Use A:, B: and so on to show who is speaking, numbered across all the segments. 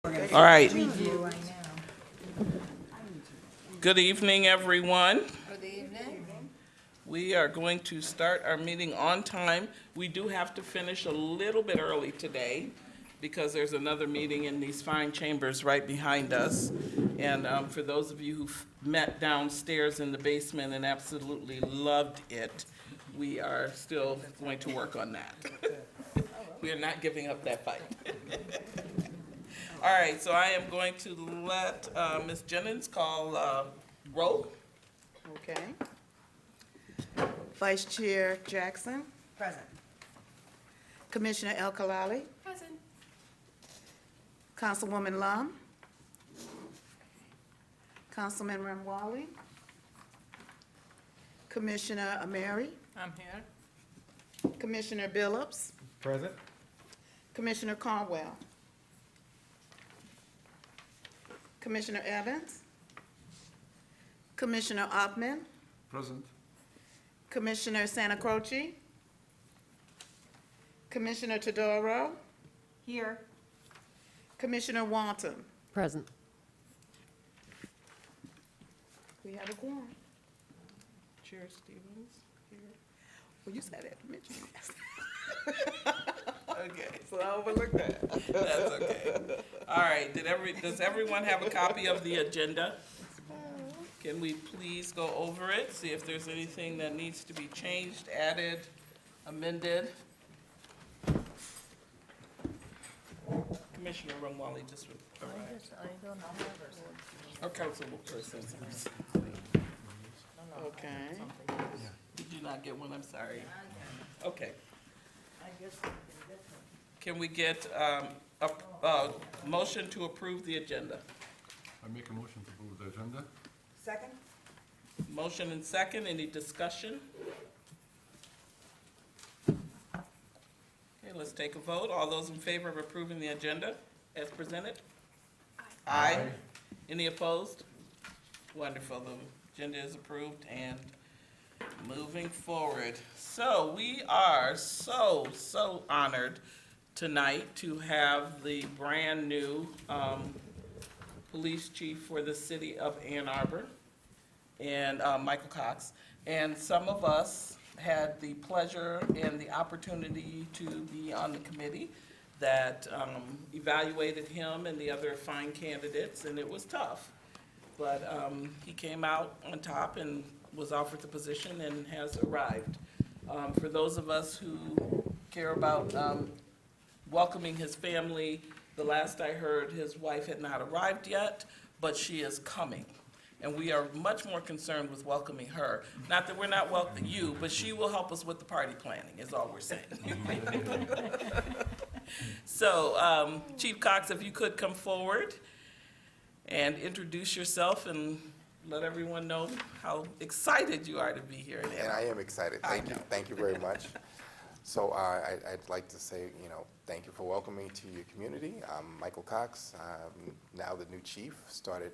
A: All right. Good evening, everyone.
B: Good evening.
A: We are going to start our meeting on time. We do have to finish a little bit early today because there's another meeting in these fine chambers right behind us. And for those of you who've met downstairs in the basement and absolutely loved it, we are still going to work on that. We are not giving up that fight. All right, so I am going to let Ms. Jennings call roll.
C: Okay. Vice Chair Jackson,
B: Present.
C: Commissioner El Kalali,
B: Present.
C: Councilwoman Lum, Councilman Ramwali, Commissioner Ameri,
B: I'm here.
C: Commissioner Billups,
D: Present.
C: Commissioner Caldwell, Commissioner Evans, Commissioner Oppman,
D: Present.
C: Commissioner Santa Croce, Commissioner Todoro,
B: Here.
C: Commissioner Walton.
E: Present.
C: We have a quorum. Chair Stevens here. Well, you said that, mention
A: Okay.
C: so I overlooked that.
A: That's okay. All right, does everyone have a copy of the agenda? Can we please go over it, see if there's anything that needs to be changed, added, amended? Commissioner Rumwali just arrived.
B: I don't know.
A: Or councilperson.
C: Okay.
A: Did you not get one? I'm sorry. Okay.
B: I guess I can get one.
A: Can we get a motion to approve the agenda?
D: I make a motion to approve the agenda.
B: Second?
A: Motion and second, any discussion? Okay, let's take a vote. All those in favor of approving the agenda as presented? Aye. Any opposed? Wonderful, the agenda is approved and moving forward. So we are so honored tonight to have the brand-new police chief for the city of Ann Arbor, and Michael Cox. And some of us had the pleasure and the opportunity to be on the committee that evaluated him and the other fine candidates, and it was tough. But he came out on top and was offered the position and has arrived. For those of us who care about welcoming his family, the last I heard, his wife had not arrived yet, but she is coming. And we are much more concerned with welcoming her. Not that we're not welcoming you, but she will help us with the party planning, is all we're saying. So, Chief Cox, if you could come forward and introduce yourself and let everyone know how excited you are to be here in Ann
F: And
A: Arbor.
F: I am excited. Thank you. Thank you very much. So I'd like to say, thank you for welcoming me to your community. I'm Michael Cox. I'm now the new chief, started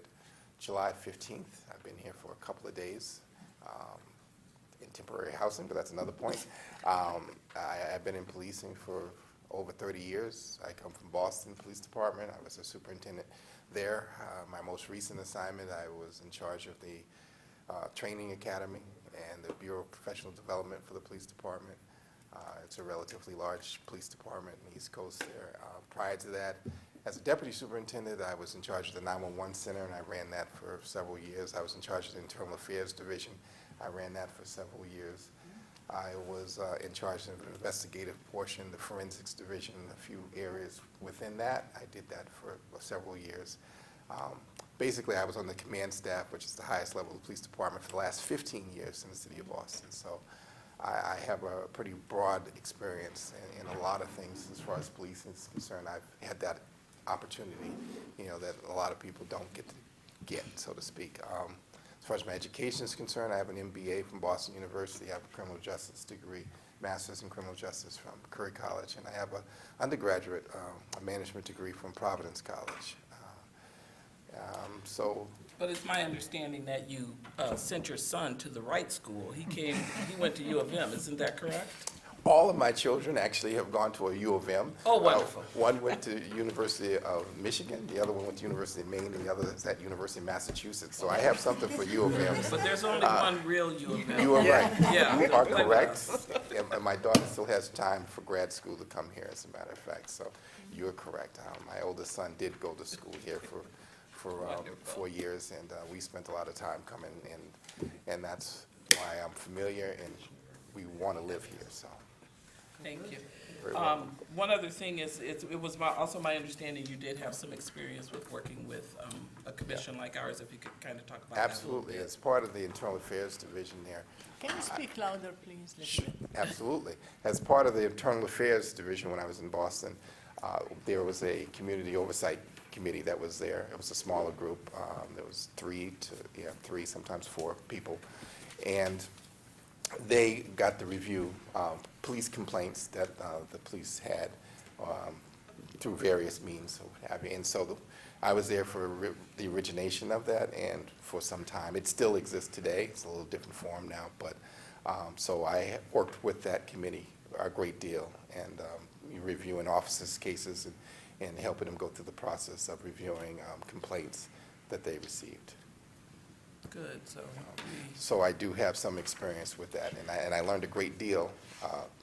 F: July 15th. I've been here for a couple of days in temporary housing, but that's another point. I've been in policing for over 30 years. I come from Boston Police Department. I was a superintendent there. My most recent assignment, I was in charge of the training academy and the Bureau of Professional Development for the police department. It's a relatively large police department in the East Coast there. Prior to that, as a deputy superintendent, I was in charge of the 911 center, and I ran that for several years. I was in charge of the Internal Affairs Division. I ran that for several years. I was in charge of the investigative portion, the forensics division, a few areas within that. I did that for several years. Basically, I was on the command staff, which is the highest level of the police department, for the last 15 years in the city of Boston. So I have a pretty broad experience in a lot of things as far as policing is concerned. I've had that opportunity, that a lot of people don't get, so to speak. As far as my education is concerned, I have an MBA from Boston University. I have a criminal justice degree, master's in criminal justice from Curry College, and I have an undergraduate a management degree from Providence College.
A: But it's my understanding that you sent your son to the right school. He went to U of M, isn't that correct?
F: All of my children actually have gone to a U of M.
A: Oh, wonderful.
F: One went to University of Michigan, the other one went to University of Maine, and the other is at University of Massachusetts. So I have something for U of M's.
A: But there's only one real U of M.
F: You are right.
A: Yeah.
F: You are correct. And my daughter still has time for grad school to come here, as a matter of fact. So you're correct. My oldest son did go to school here for 4 years, and we spent a lot of time coming, and that's why I'm familiar, and we want to live here, so.
A: Thank you.
F: Very welcome.
A: One other thing is, it was also my understanding you did have some experience with working with a commission like ours, if you could kind of talk about that a little
F: Absolutely.
A: bit.
F: As part of the Internal Affairs Division there.
E: Can you speak louder, please? Little bit?
F: Absolutely. As part of the Internal Affairs Division when I was in Boston, there was a Community Oversight Committee that was there. It was a smaller group. There was three, sometimes 4 people. And they got to review police complaints that the police had through various means, or what have you. And so I was there for the origination of that, and for some time. It still exists today. It's a little different form now, but so I worked with that committee a great deal, and reviewing officers' cases and helping them go through the process of reviewing complaints that they received.
A: Good, so
F: So I do have some experience with that, and I learned a great deal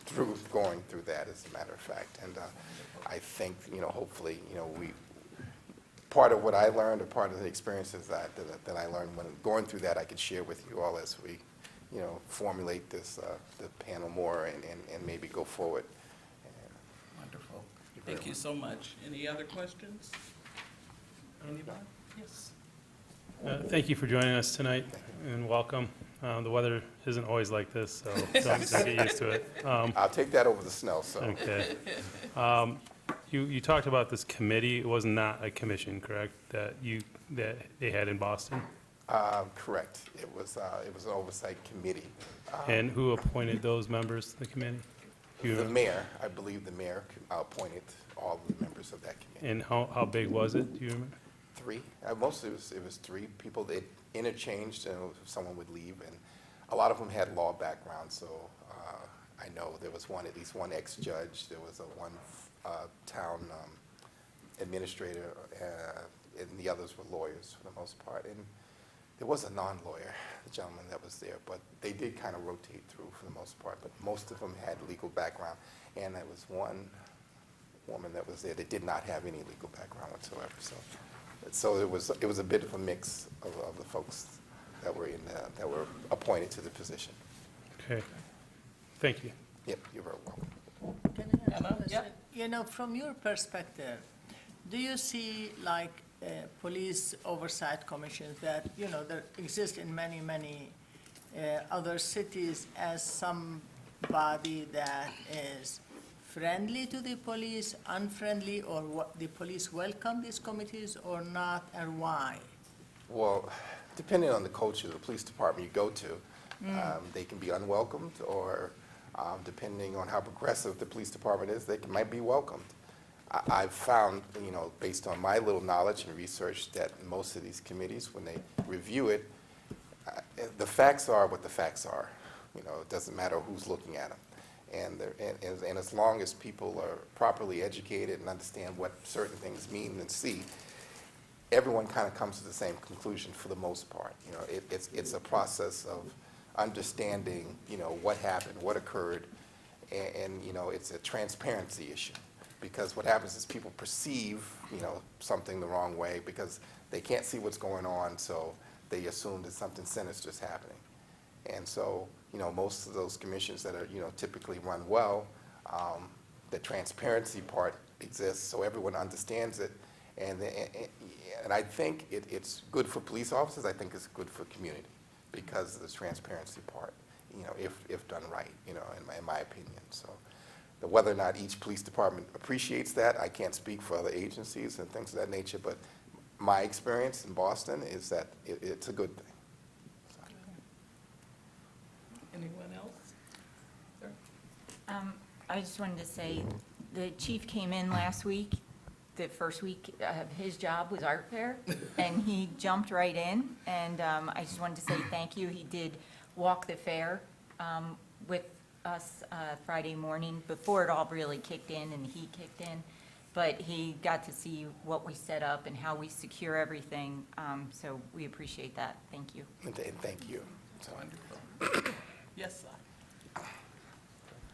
F: through going through that, as a matter of fact. And I think, hopefully, part of what I learned, or part of the experiences that I learned when going through that, I could share with you all as we, formulate this, the panel more and maybe go forward.
A: wonderful. Thank you so much. Any other questions? Anybody? Yes.
G: Thank you for joining us tonight, and welcome. The weather isn't always like this, so don't get used to it.
F: I'll take that over the snow, so.
G: Okay. You talked about this committee. It was not a commission, correct, that they had in Boston?
F: Correct. It was an oversight committee.
G: And who appointed those members to the committee? Do you
F: The
G: remember?
F: mayor, I believe the mayor appointed all the members of that committee.
G: And how big was it? Do you remember?
F: 3. Mostly it was 3 people. They interchanged, and someone would leave, and a lot of them had law backgrounds. So I know there was at least one ex-judge. There was one town administrator, and the others were lawyers for the most part. And there was a non-lawyer, the gentleman that was there, but they did kind of rotate through for the most part. But most of them had legal background, and there was one woman that was there that did not have any legal background whatsoever. So it was a bit of a mix of the folks that were that were appointed to the position.
G: Okay. Thank you.
F: Yep, you're very welcome.
E: Can I ask
A: Emma?
E: a question?
A: Yeah.
E: From your perspective, do you see like police oversight commissions that, that exist in many other cities as somebody that is friendly to the police, unfriendly, or what, the police welcome these committees or not, and why?
F: Well, depending on the culture of the police department you go to, they can be unwelcomed, or depending on how progressive the police department is, they might be welcomed. I've found, based on my little knowledge and research, that most of these committees, when they review it, the facts are what the facts are. It doesn't matter who's looking at them. And as long as people are properly educated and understand what certain things mean and see, everyone kind of comes to the same conclusion for the most part. It's a process of understanding, what happened, what occurred, and it's a transparency issue. Because what happens is people perceive, something the wrong way because they can't see what's going on, so they assume that something sinister is happening. And so, most of those commissions that are, typically run well, the transparency part exists, so everyone understands it. And I think it's good for police officers. I think it's good for community because of the transparency part, if done right, in my opinion. So whether or not each police department appreciates that, I can't speak for other agencies and things of that nature, but my experience in Boston is that it's a good thing.
A: Anyone else? Sir?
H: I just wanted to say, the chief came in last week. The first week of his job was art fair, and he jumped right in. And I just wanted to say thank you. He did walk the fair with us Friday morning, before it all really kicked in and the heat kicked in. But he got to see what we set up and how we secure everything, so we appreciate that. Thank you.
F: And thank you. So,
A: Wonderful. Yes, sir.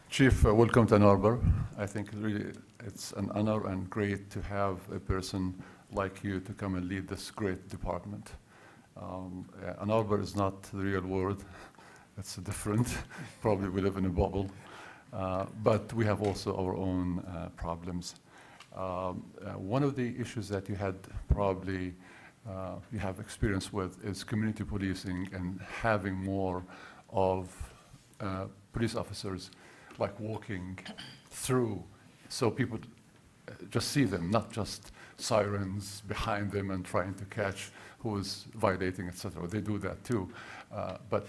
D: Chief, welcome to Ann Arbor. I think really it's an honor and great to have a person like you to come and lead this great department. Ann Arbor is not the real world. It's different. Probably we live in a bubble. But we have also our own problems. One of the issues that you had probably you have experience with is community policing and having more of police officers like walking through so people just see them, not just sirens behind them and trying to catch who is violating, etc. They do that too. But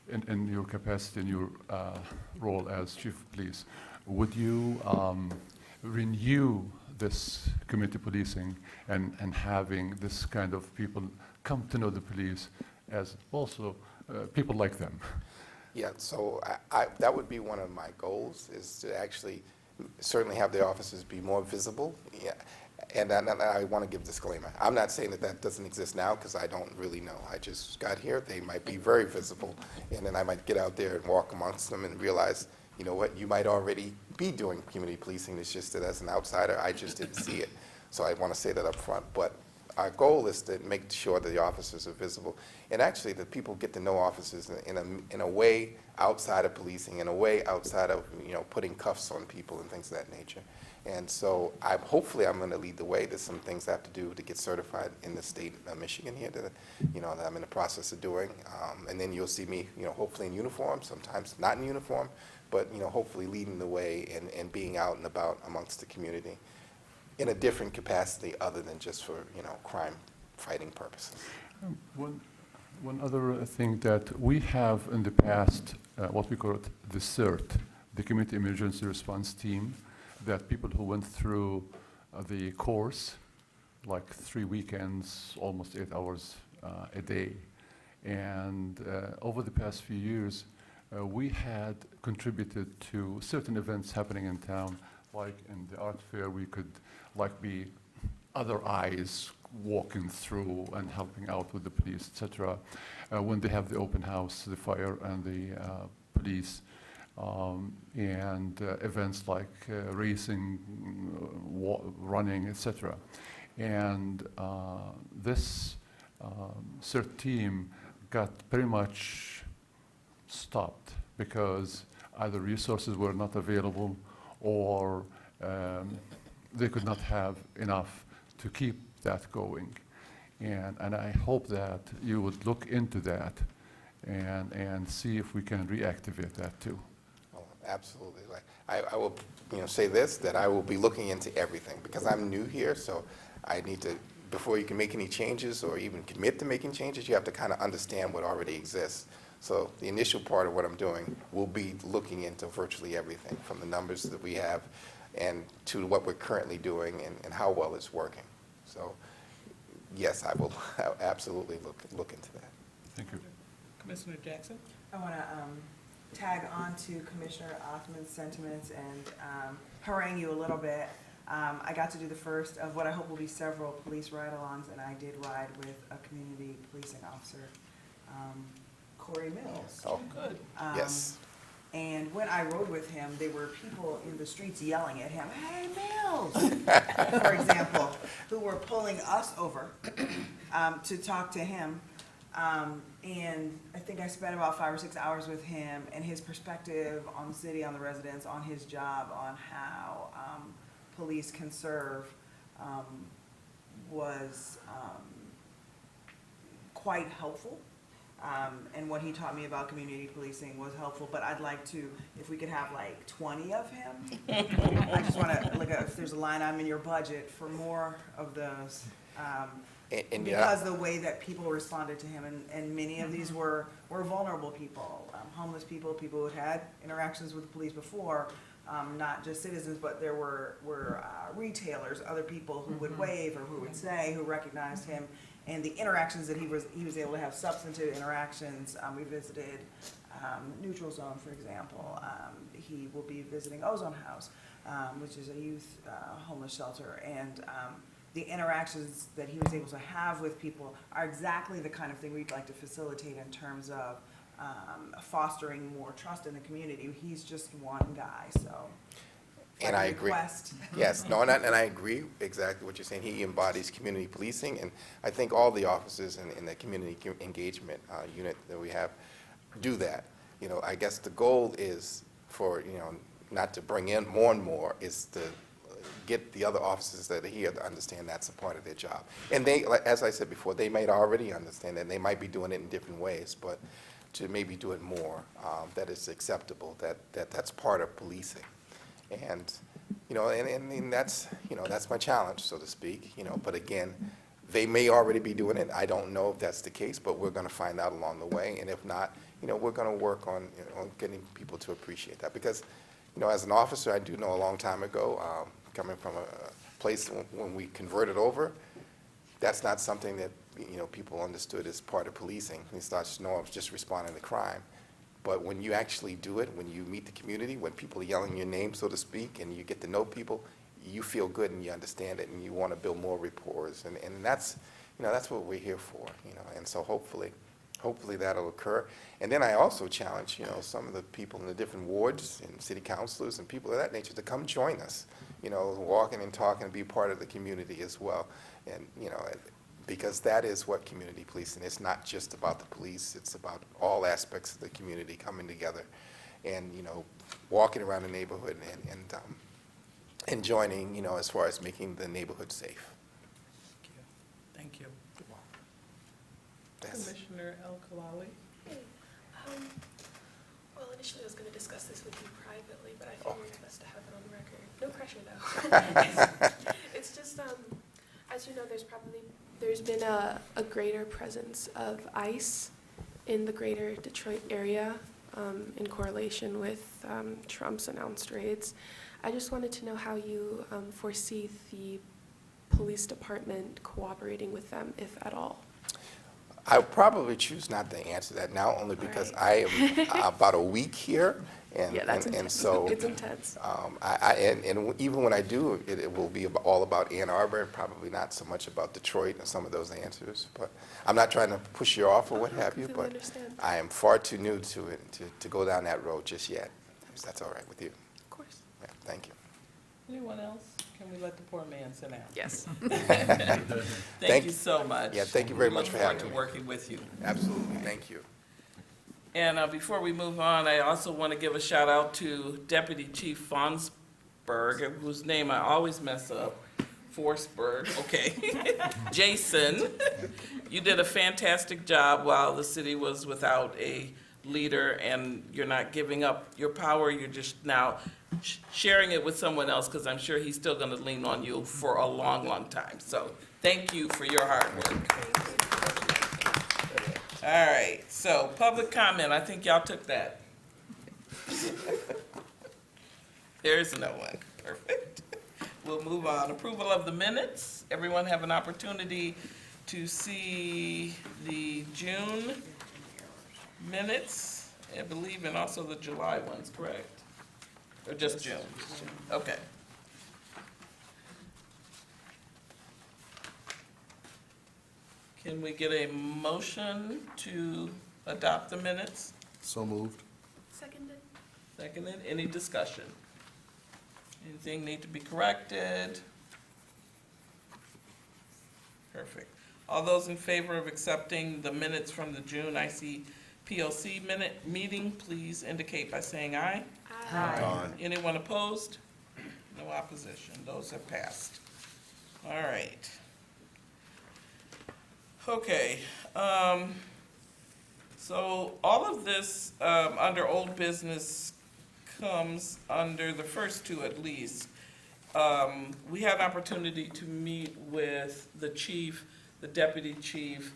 D: in your capacity, in your role as chief of police, would you renew this community policing and having this kind of people come to know the police as also people like them?
F: yeah, so that would be one of my goals, is to actually certainly have the officers be more visible. Yeah. And I want to give a disclaimer. I'm not saying that that doesn't exist now, because I don't really know. I just got here. They might be very visible, and then I might get out there and walk amongst them and realize, you know what, you might already be doing community policing. It's just that as an outsider, I just didn't see it. So I want to say that up front. But our goal is to make sure that the officers are visible, and actually that people get to know officers in a way outside of policing, in a way outside of, you know, putting cuffs on people and things of that nature. And so hopefully I'm going to lead the way. There's some things I have to do to get certified in the state of Michigan here that, you know, that I'm in the process of doing. And then you'll see me, you know, hopefully in uniform, sometimes not in uniform, but, you know, hopefully leading the way and being out and about amongst the community in a different capacity other than just for, you know, crime fighting purposes.
D: One other thing that we have in the past, what we call it the CERT, the Community Emergency Response Team, that people who went through the course, like 3 weekends, almost 8 hours a day. And over the past few years, we had contributed to certain events happening in town, like in the art fair, we could like be other eyes walking through and helping out with the police, etc. When they have the open house, the fire and the police, and events like racing, running, etc. And this CERT team got pretty much stopped because either resources were not available or they could not have enough to keep that going. And I hope that you would look into that and see if we can reactivate that too.
F: Oh, absolutely. Like I will, you know, say this, that I will be looking into everything, because I'm new here, so I need to, before you can make any changes or even commit to making changes, you have to kind of understand what already exists. So the initial part of what I'm doing will be looking into virtually everything, from the numbers that we have and to what we're currently doing and how well it's working. So yes, I will absolutely look into that.
D: Thank you.
A: Commissioner Jackson?
B: I want to tag on to Commissioner Othman's sentiments and harangue you a little bit. I got to do the first of what I hope will be several police ride-alongs, and I did ride with a community policing officer, Corey Mills.
F: Oh,
A: Good.
F: yes.
B: And when I rode with him, there were people in the streets yelling at him, "Hey, Mills," for example, who were pulling us over to talk to him. And I think I spent about 5 or 6 hours with him, and his perspective on the city, on the residents, on his job, on how police can serve was quite helpful. And what he taught me about community policing was helpful, but I'd like to, if we could have like 20 of him. I just want to look at if there's a line item in your budget for more of those.
F: And
B: Because the way that people responded to him, and many of these were vulnerable people, homeless people, people who had interactions with the police before, not just citizens, but there were retailers, other people who would wave or who would say, who recognized him, and the interactions that he was able to have, substantive interactions. We visited Neutral Zone, for example. He will be visiting Ozone House, which is a youth homeless shelter. And the interactions that he was able to have with people are exactly the kind of thing we'd like to facilitate in terms of fostering more trust in the community. He's just one guy, so.
F: And I agree.
B: Request.
F: Yes, no, and I agree exactly what you're saying. He embodies community policing, and I think all the officers in the community engagement unit that we have do that. You know, I guess the goal is for, you know, not to bring in more and more, is to get the other officers that are here to understand that's a part of their job. And they, like, as I said before, they might already understand that, they might be doing it in different ways, but to maybe do it more, that is acceptable, that's part of policing. And, you know, and that's, you know, that's my challenge, so to speak, you know, but again, they may already be doing it. I don't know if that's the case, but we're going to find out along the way. And if not, you know, we're going to work on, you know, on getting people to appreciate that. Because, you know, as an officer, I do know a long time ago, coming from a place when we converted over, that's not something that, you know, people understood as part of policing. They started to know I was just responding to crime. But when you actually do it, when you meet the community, when people are yelling your name, so to speak, and you get to know people, you feel good and you understand it and you want to build more rapport. And that's, you know, that's what we're here for, you know. And so hopefully that'll occur. And then I also challenge, you know, some of the people in the different wards and city councilors and people of that nature to come join us, you know, walking and talking and be part of the community as well. And, you know, because that is what community policing is. It's not just about the police, it's about all aspects of the community coming together and, you know, walking around the neighborhood and joining, you know, as far as making the neighborhood safe.
A: Thank you.
F: That's-
A: Commissioner El Kalali?
I: Well, initially I was going to discuss this with you privately, but I figured it's best to have it on the record. No pressure, though. It's just, as you know, there's been a greater presence of ICE in the greater Detroit area in correlation with Trump's announced raids. I just wanted to know how you foresee the police department cooperating with them, if at all.
F: I would probably choose not to answer that now, only because I am about a week here, and
I: Yeah, that's
F: and
I: intense.
F: so
I: It's intense.
F: and even when I do, it will be all about Ann Arbor, and probably not so much about Detroit and some of those answers. But I'm not trying to push you off or what have you,
I: completely
F: but
I: understand.
F: I am far too new to it to go down that road just yet. If that's all right with you.
I: Of course.
F: Yeah, thank you.
A: Anyone else? Can we let the poor man sit down?
I: Yes.
A: Thank you so much.
F: Yeah, thank you very much for having
A: Look
F: me.
A: forward to working with you.
F: Absolutely, thank you.
A: And before we move on, I also want to give a shout out to Deputy Chief Fonsberg, whose name I always mess up. Forsberg, okay. Jason, you did a fantastic job while the city was without a leader, and you're not giving up your power, you're just now sharing it with someone else, because I'm sure he's still going to lean on you for a long, long time. So thank you for your hard work. All right, so public comment, I think y'all took that. There's no one, perfect. We'll move on. Approval of the minutes. Everyone have an opportunity to see the June minutes, I believe, and also the July ones, correct? Or just June? Okay. Can we get a motion to adopt the minutes?
J: So moved.
I: Seconded.
A: Seconded, any discussion? Anything need to be corrected? Perfect. All those in favor of accepting the minutes from the June ICPLC meeting, please indicate by saying aye.
J: Aye.
A: Anyone opposed? No opposition, those have passed. All right. Okay, so all of this, under old business comes under the first two at least. We had an opportunity to meet with the chief, the deputy chief,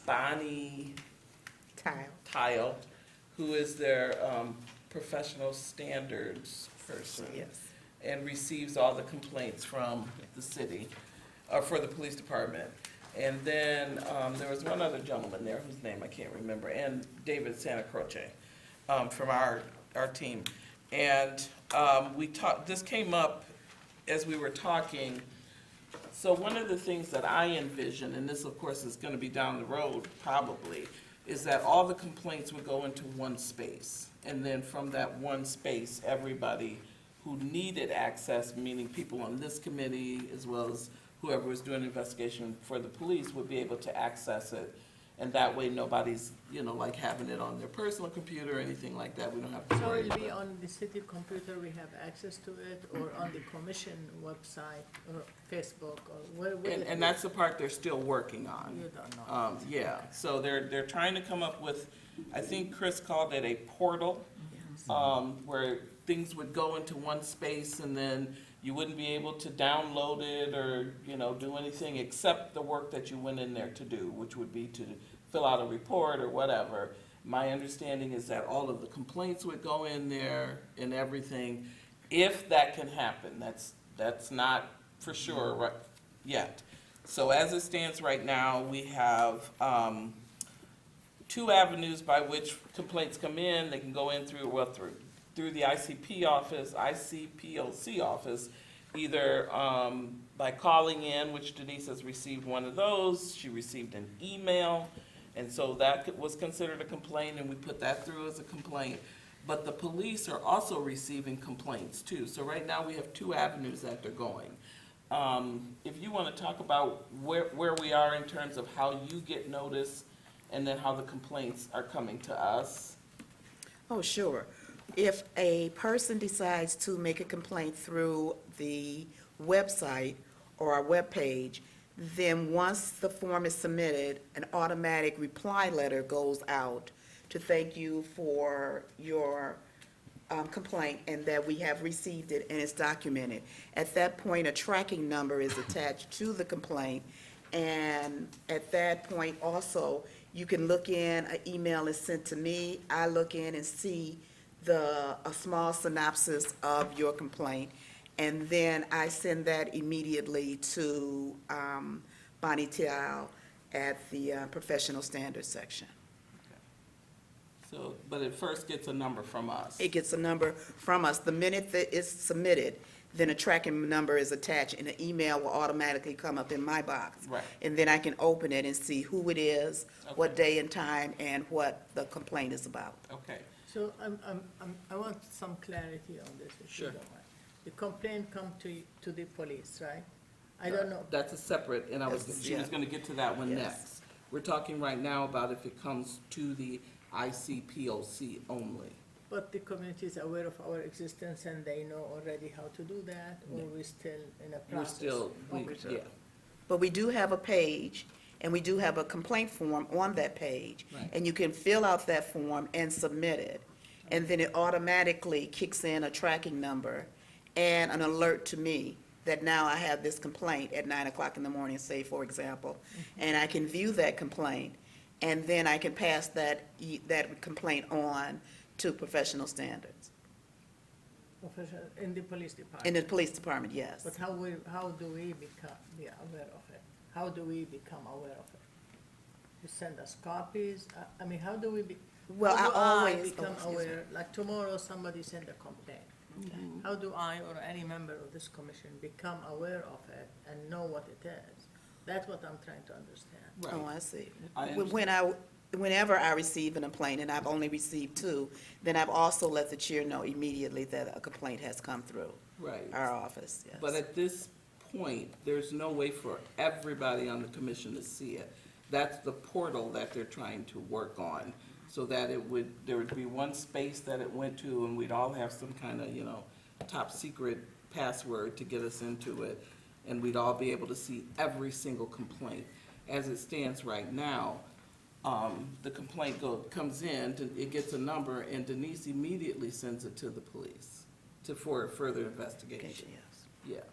A: Bonnie Tile, who is their professional standards person.
C: Yes.
A: And receives all the complaints from the city, for the police department. And then there was one other gentleman there whose name I can't remember, and David Santa Croce. from our team. And we talked, this came up as we were talking. So one of the things that I envision, and this of course is gonna be down the road probably, is that all the complaints would go into one space. And then from that one space, everybody who needed access, meaning people on this committee, as well as whoever was doing an investigation for the police, would be able to access it. And that way, nobody's, like having it on their personal computer or anything like that. We don't have to
E: So
A: worry
E: it'll be
A: about.
E: on the city computer, we have access to it, or on the commission website, or Facebook, or where will it be?
A: And that's the part they're still working on.
E: You don't know.
A: Yeah, so they're trying to come up with, I think Chris called it a portal, where things would go into one space and then you wouldn't be able to download it or, do anything except the work that you went in there to do, which would be to fill out a report or whatever. My understanding is that all of the complaints would go in there and everything, if that can happen. That's not for sure right yet. So as it stands right now, we have, 2 avenues by which complaints come in. They can go in through the ICP office, ICPOC office, either by calling in, which Denise has received one of those. She received an email, and so that was considered a complaint, and we put that through as a complaint. But the police are also receiving complaints too. So right now, we have 2 avenues that they're going. If you want to talk about where we are in terms of how you get notice, and then how the complaints are coming to us.
C: Oh, sure. If a person decides to make a complaint through the website or our webpage, then once the form is submitted, an automatic reply letter goes out to thank you for your complaint and that we have received it and it's documented. At that point, a tracking number is attached to the complaint, and at that point also, you can look in, an email is sent to me, I look in and see a small synopsis of your complaint, and then I send that immediately to Bonnie Tiao at the professional standards section.
A: So, but it first gets a number from us.
C: It gets a number from us. The minute that it's submitted, then a tracking number is attached, and an email will automatically come up in my box.
A: Right.
C: And then I can open it and see who it is, what
A: Okay.
C: day and time, and what the complaint is about.
A: Okay,
E: So I want some clarity on this, if you
A: Sure.
E: don't mind. The complaint come to the police, right? I don't know,
A: that's a separate, and she was
C: Yeah.
A: gonna get to that one
C: Yes.
A: next. We're talking right now about if it comes to the ICPOC only.
E: but the community is aware of our existence and they know already how to do that, or
A: Yeah.
E: we're still in a
A: We're
E: process?
A: still,
E: Okay.
A: yeah,
C: But we do have a page, and we do have a complaint form on that page.
A: Right.
C: And you can fill out that form and submit it. And then it automatically kicks in a tracking number and an alert to me that now I have this complaint at 9 o'clock in the morning, say, for example. And I can view that complaint, and then I can pass that complaint on to professional standards.
E: Professional, in the police department?
C: In the police department, yes.
E: But how do we be aware of it? How do we become aware of it? You send us copies? I mean, how do we be?
C: Well,
E: how do
C: I always-
E: become
C: excuse me.
E: aware? Like tomorrow, somebody send a complaint. How do I or any member of this commission become aware of it and know what it is? That's what I'm trying to understand.
C: Oh,
A: right.
C: I see.
A: I
C: Whenever I receive a complaint, and I've only received 2, then I've also let the chair know immediately that a complaint has come through
A: Right.
C: our office, yes.
A: But at this point, there's no way for everybody on the commission to see it. That's the portal that they're trying to work on, so that there would be one space that it went to, and we'd all have some kind of, top secret password to get us into it, and we'd all be able to see every single complaint. As it stands right now, the complaint comes in, it gets a number, and Denise immediately sends it to the police for further
C: Okay,
A: investigation.
C: yes.
A: Yeah.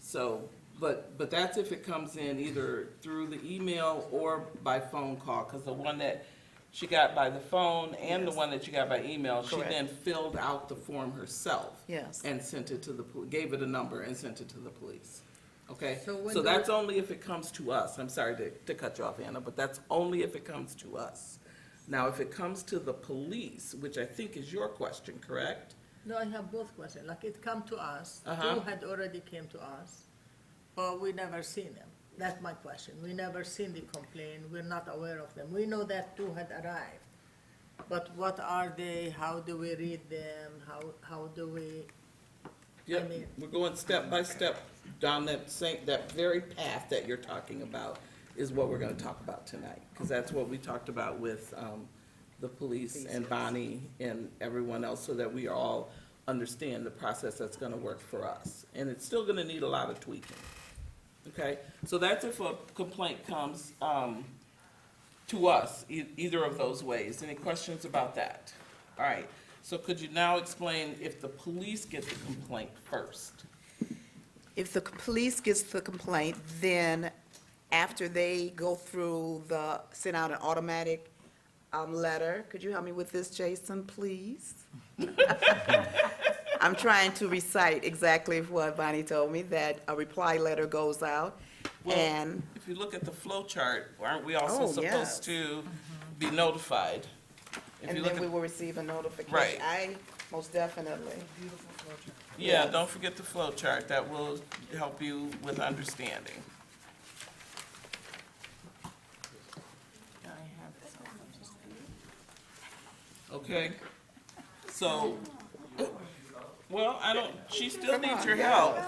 A: So, but that's if it comes in either through the email or by phone call, because the one that she got by the phone and the
C: Yes.
A: one that she got by email, she
C: Correct.
A: then filled out the form herself.
C: Yes.
A: And sent it to gave it a number and sent it to the police. Okay?
E: So when
A: So
E: do-
A: that's only if it comes to us. I'm sorry to cut you off, Anna, but that's only if it comes to us. Now, if it comes to the police, which I think is your question, correct?
E: No, I have both questions. Like, it come to us,
A: Uh-huh.
E: two had already came to us, but we never seen them. That's my question. We never seen the complaint. We're not aware of them. We know that two had arrived. But what are they? How do we read them? How do we?
A: Yep,
E: mean-
A: we're going step by step down that very path that you're talking about is what we're gonna talk about tonight. Because that's what we talked about with, the police and Bonnie and everyone else, so that we all understand the process that's gonna work for us. And it's still gonna need a lot of tweaking. Okay, so that's if a complaint comes, to us, either of those ways. Any questions about that? All right, so could you now explain if the police get the complaint first?
C: If the police gets the complaint, then after they go through send out an automatic letter, could you help me with this, Jason, please? I'm trying to recite exactly what Bonnie told me, that a reply letter goes out,
A: Well,
C: and,
A: if you look at the flow chart, aren't we also
C: Oh, yes.
A: supposed to be notified? If
C: and
A: you look
C: then we
A: at,
C: will receive a notification.
A: Right.
C: I, most definitely.
A: yeah,
C: yes.
A: don't forget the flow chart, that will help you with understanding.
E: I have some.
A: Okay, so, well, she still
C: Come
A: needs
C: on,
A: your
C: yeah.
A: help.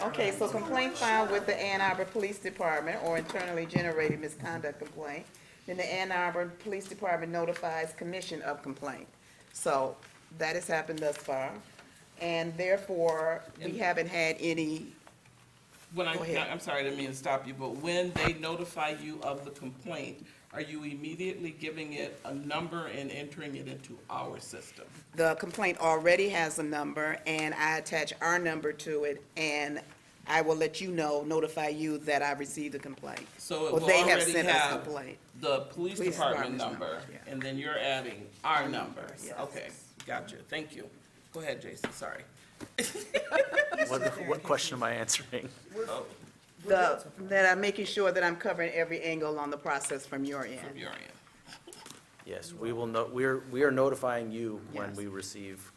C: Okay, so complaint filed with the Ann Arbor Police Department or internally generated misconduct complaint, then the Ann Arbor Police Department notifies commission of complaint. So that has happened thus far, and therefore, we haven't had any,
A: When
C: Go ahead.
A: I'm sorry, I didn't mean to stop you, but when they notify you of the complaint, are you immediately giving it a number and entering it into our system?
C: the complaint already has a number, and I attach our number to it, and I will let you know, notify you that I received the complaint.
A: So it
C: Or
A: will
C: they have
A: already
C: sent us
A: have
C: complaint.
A: the police
C: Police
A: department
C: department's
A: number,
C: number, yeah.
A: and then you're adding our number.
C: yes.
A: Okay, gotcha, thank you. Go ahead, Jason, sorry.
K: What question am I answering?
A: Oh,
C: That I'm making sure that I'm covering every angle on the process from your end.
A: from your end.
K: Yes, we will know, we are notifying you when
C: Yes.
K: we receive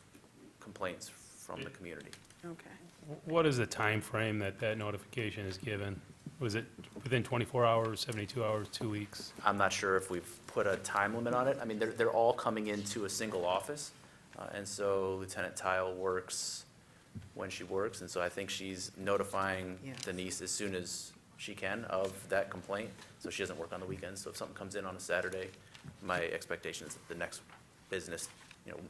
K: complaints from the community.
C: Okay.
G: What is the time frame that that notification is given? Was it within 24 hours, 72 hours, 2 weeks?
K: I'm not sure if we've put a time limit on it. I mean, they're all coming into a single office. And so Lieutenant Tile works when she works. And so I think she's notifying
C: Yes.
K: Denise as soon as she can of that complaint. So she doesn't work on the weekends. So if something comes in on a Saturday, my expectation is that the next business,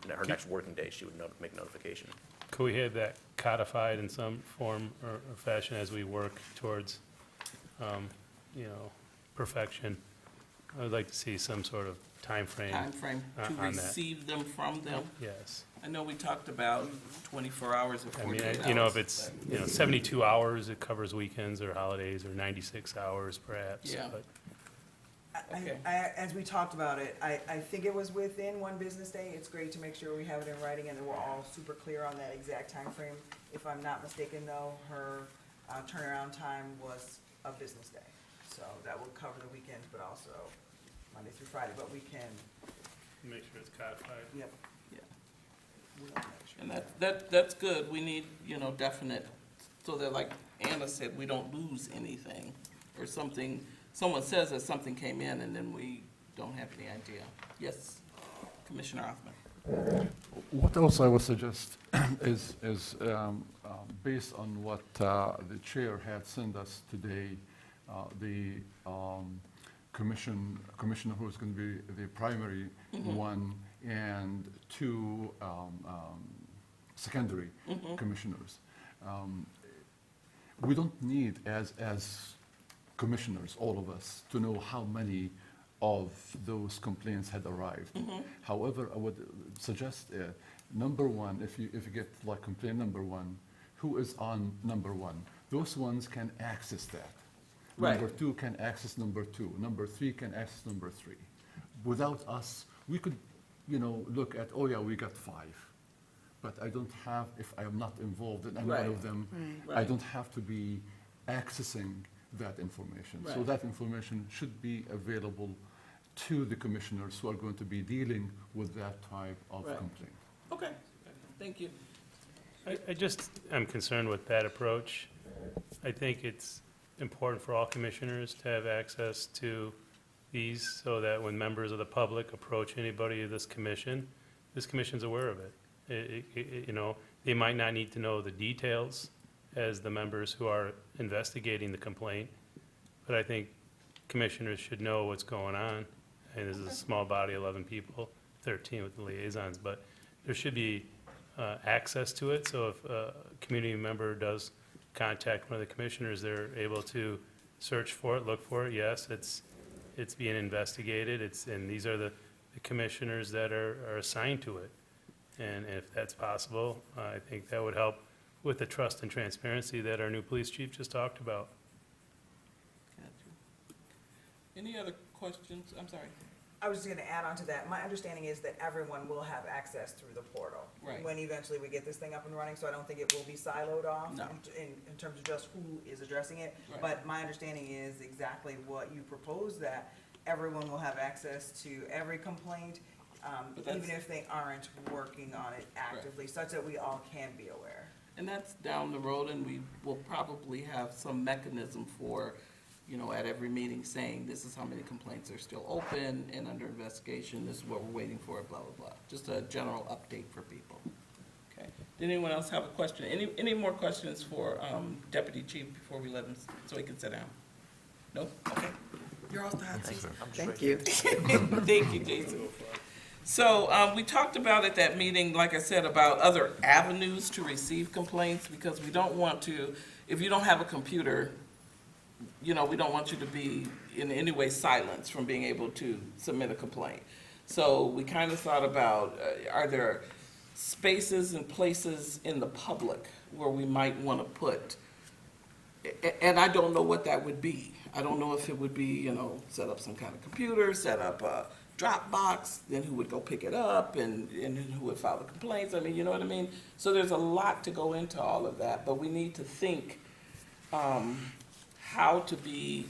K: her next working day, she would make notification.
G: Could we have that codified in some form or fashion as we work towards, perfection? I would like to see some sort of timeframe.
A: Timeframe to
G: on that.
A: receive them from them.
G: Yes.
A: I know we talked about 24 hours or
G: I mean,
A: 48 hours.
G: if it's, 72 hours, it covers weekends or holidays, or 96 hours perhaps.
A: Yeah.
G: But
A: Okay.
B: As we talked about it, I think it was within one business day. It's great to make sure we have it in writing and that we're all super clear on that exact time frame. If I'm not mistaken though, her turnaround time was a business day. So that will cover the weekends, but also Monday through Friday, but we can,
G: make sure it's codified.
B: yep.
A: Yeah.
B: we'll make sure.
A: And that's good, we need, definite, so that like Anna said, we don't lose anything, or something, someone says that something came in and then we don't have any idea. Yes, Commissioner Hoffman.
D: What else I would suggest is based on what the chair had sent us today, the commissioner who's going to be the primary one, and two secondary commissioners. We don't need, as commissioners, all of us, to know how many of those complaints had arrived. However, I would suggest, number one, if you get like complaint number one, who is on number one? Those ones can access that.
A: Right.
D: Number two can access number two. Number three can access number three. Without us, we could, look at, oh yeah, we got 5. But I don't have, if I am not involved in any one
A: Right.
D: of them,
A: Right.
D: I don't have to be accessing that information. So
A: Right.
D: that information should be available to the commissioners who are going to be dealing with that type of
A: Right.
D: complaint.
A: Okay, thank you.
G: I'm concerned with that approach. I think it's important for all commissioners to have access to these so that when members of the public approach anybody of this commission's aware of it. You know, they might not need to know the details as the members who are investigating the complaint, but I think commissioners should know what's going on. And this is a small body, 11 people, 13 with the liaisons, but there should be access to it, so if a community member does contact one of the commissioners, they're able to search for it, look for it, yes, it's being investigated, and these are the commissioners that are assigned to it. And if that's possible, I think that would help with the trust and transparency that our new police chief just talked about.
A: Any other questions? I'm sorry.
B: I was just gonna add on to that. My understanding is that everyone will have access through the portal.
A: Right.
B: When eventually we get this thing up and running, so I don't think it will be siloed off
A: No.
B: in terms of just who is addressing it.
A: Right.
B: But my understanding is exactly what you proposed, that everyone will have access to every complaint,
A: But that's-
B: even if they aren't working on it actively, such that we all can be aware.
A: And that's down the road, and we will probably have some mechanism for, you know, at every meeting saying, this is how many complaints are still open and under investigation, this is what we're waiting for, blah, blah, blah. Just a general update for people. Okay. Did anyone else have a question? Any more questions for Deputy Chief before we let him, so he can sit down? No? Okay. You're off the hot seat.
C: Thank you.
A: Thank you, Jason. So, we talked about at that meeting, like I said, about other avenues to receive complaints, because we don't want to, if you don't have a computer, you know, we don't want you to be in any way silenced from being able to submit a complaint. So we kind of thought about, are there spaces and places in the public where we might want to put, and I don't know what that would be. I don't know if it would be, you know, set up some kind of computer, set up a Dropbox, then who would go pick it up, and who would file the complaints. I mean, you know what I mean? So there's a lot to go into all of that, but we need to think how to be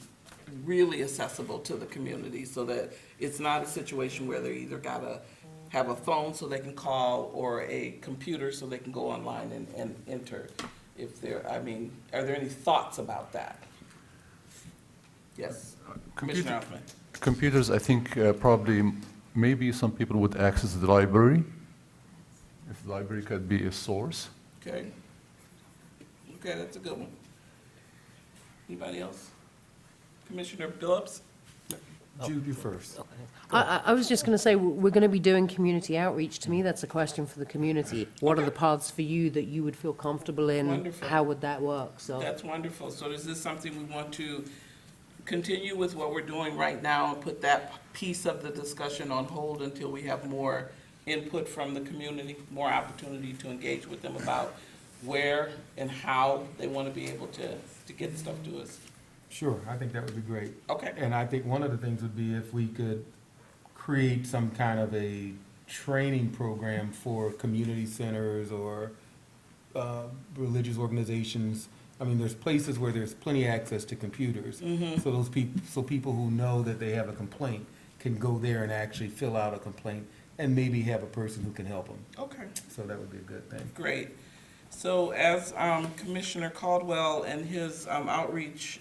A: really accessible to the community so that it's not a situation where they either gotta have a phone so they can call or a computer so they can go online and enter. If there, I mean, are there any thoughts about that? Yes, Commissioner Hoffman.
D: Computers, I think probably, maybe some people would access the library, if the library could be a source.
A: Okay. Okay, that's a good one. Anybody else? Commissioner Phillips?
J: Jude, you first.
L: I was just going to say, we're going to be doing community outreach. To me, that's a question for the community. What are the paths for you that you would feel comfortable in?
A: Wonderful.
L: How would that work? So
A: That's wonderful. So is this something we want to continue with what we're doing right now and put that piece of the discussion on hold until we have more input from the community, more opportunity to engage with them about where and how they want to be able to get stuff to us?
M: Sure, I think that would be great.
A: Okay.
M: And I think one of the things would be if we could create some kind of a training program for community centers or religious organizations. I mean, there's places where there's plenty of access to computers. So those people, so people who know that they have a complaint can go there and actually fill out a complaint and maybe have a person who can help them.
A: Okay.
M: So that would be a good thing.
A: Great. So as Commissioner Caldwell and his outreach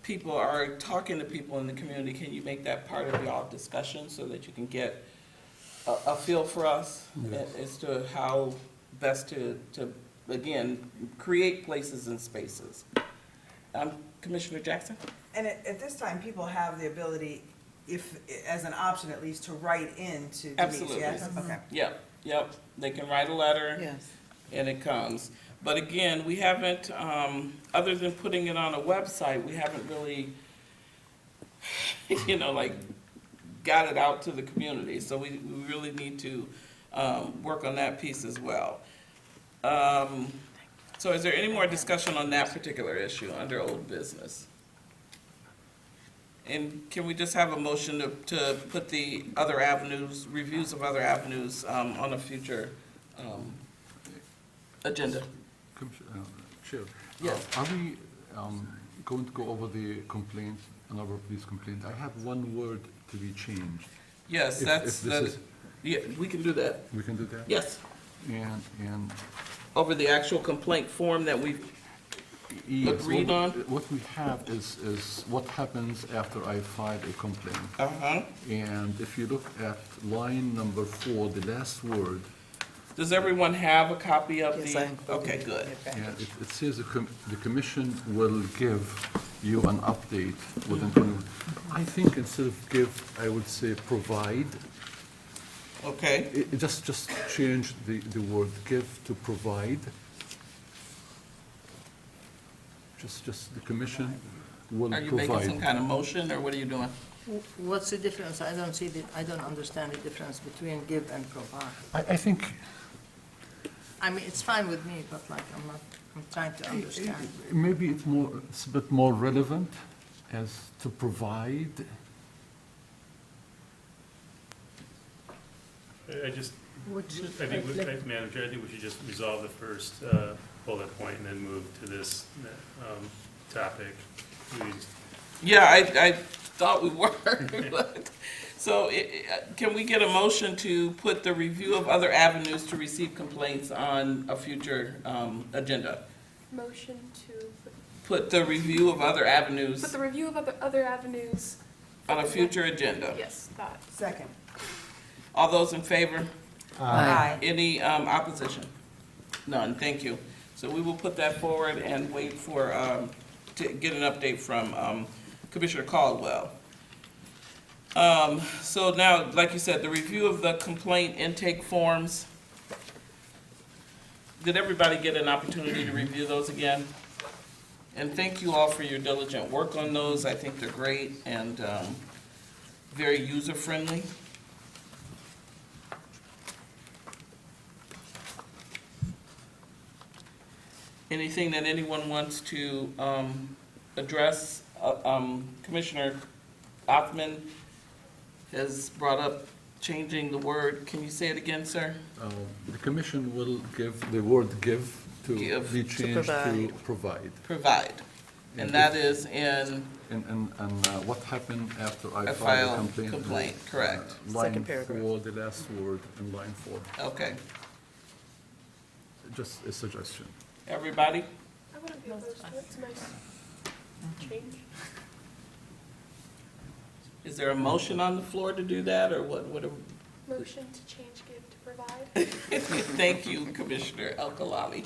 A: people are talking to people in the community, can you make that part of y'all discussion so that you can get a feel for us as to how best to again, create places and spaces? Commissioner Jackson?
B: And at this time, people have the ability, if, as an option at least, to write in to Denise,
A: Absolutely.
B: yes? Okay.
A: Yep, they can write a letter.
C: Yes.
A: And it comes. But again, we haven't, other than putting it on a website, we haven't really, you know, like, got it out to the community. So we really need to work on that piece as well. So is there any more discussion on that particular issue under old business? And can we just have a motion to put the other avenues, reviews of other avenues on a future agenda?
D: Chair,
A: Yes.
D: are we going to go over the complaint Ann Arbor police complaint. I have one word to be changed.
A: Yes,
D: If-
A: that's,
D: if this is-
A: yeah, we can do that.
D: We can do that?
A: Yes,
D: And
A: over the actual complaint form that we've
D: yes,
A: agreed on.
D: what we have is what happens after I file a complaint.
A: Uh-huh.
D: And if you look at line number 4, the last word,
A: Does everyone have a copy of
C: Yes,
A: the?
C: I included
A: Okay,
C: it.
A: good.
D: yeah, it says the commission will give you an update within 20. I think instead of give, I would say provide.
A: Okay,
D: Just change the word give to provide. Just the commission will
A: are you making some
D: provide.
A: kind of motion, or what are you doing?
E: What's the difference? I don't see I don't understand the difference between give and provide.
D: I think
E: I mean, it's fine with me, but like, I'm trying to understand.
D: maybe it's a bit more relevant as to provide.
G: I just,
E: Which is-
G: I think, Madam Chair, I think we should just resolve the first bullet point and then move to this topic. We just-
A: Yeah, I thought we were. but- So can we get a motion to put the review of other avenues to receive complaints on a future agenda?
I: Motion to
A: Put the review of other
I: put
A: avenues
I: the review of other avenues.
A: on a future agenda.
I: Yes, that.
B: Second.
A: All those in favor?
H: Aye.
A: Any opposition? None, thank you. So we will put that forward and wait for, to get an update from Commissioner Caldwell. So now, like you said, the review of the complaint intake forms. Did everybody get an opportunity to review those again? And thank you all for your diligent work on those. I think they're great and very user-friendly. Anything that anyone wants to address? Commissioner Othman has brought up changing the word. Can you say it again, sir?
D: The commission will give, the word give to
A: Give.
D: be
A: To
D: changed to
C: provide.
D: provide.
A: Provide. And that is in
D: And what happened after I
A: a
D: filed
A: file
D: a complaint?
A: complaint, correct.
C: Second paragraph.
D: Line 4, the last word in line 4.
A: Okay.
D: Just a suggestion.
A: Everybody?
I: I wouldn't be opposed to it. It's a nice change.
A: Is there a motion on the floor to do that, or what?
I: Motion to change give to provide.
A: Thank you, Commissioner Alkalali.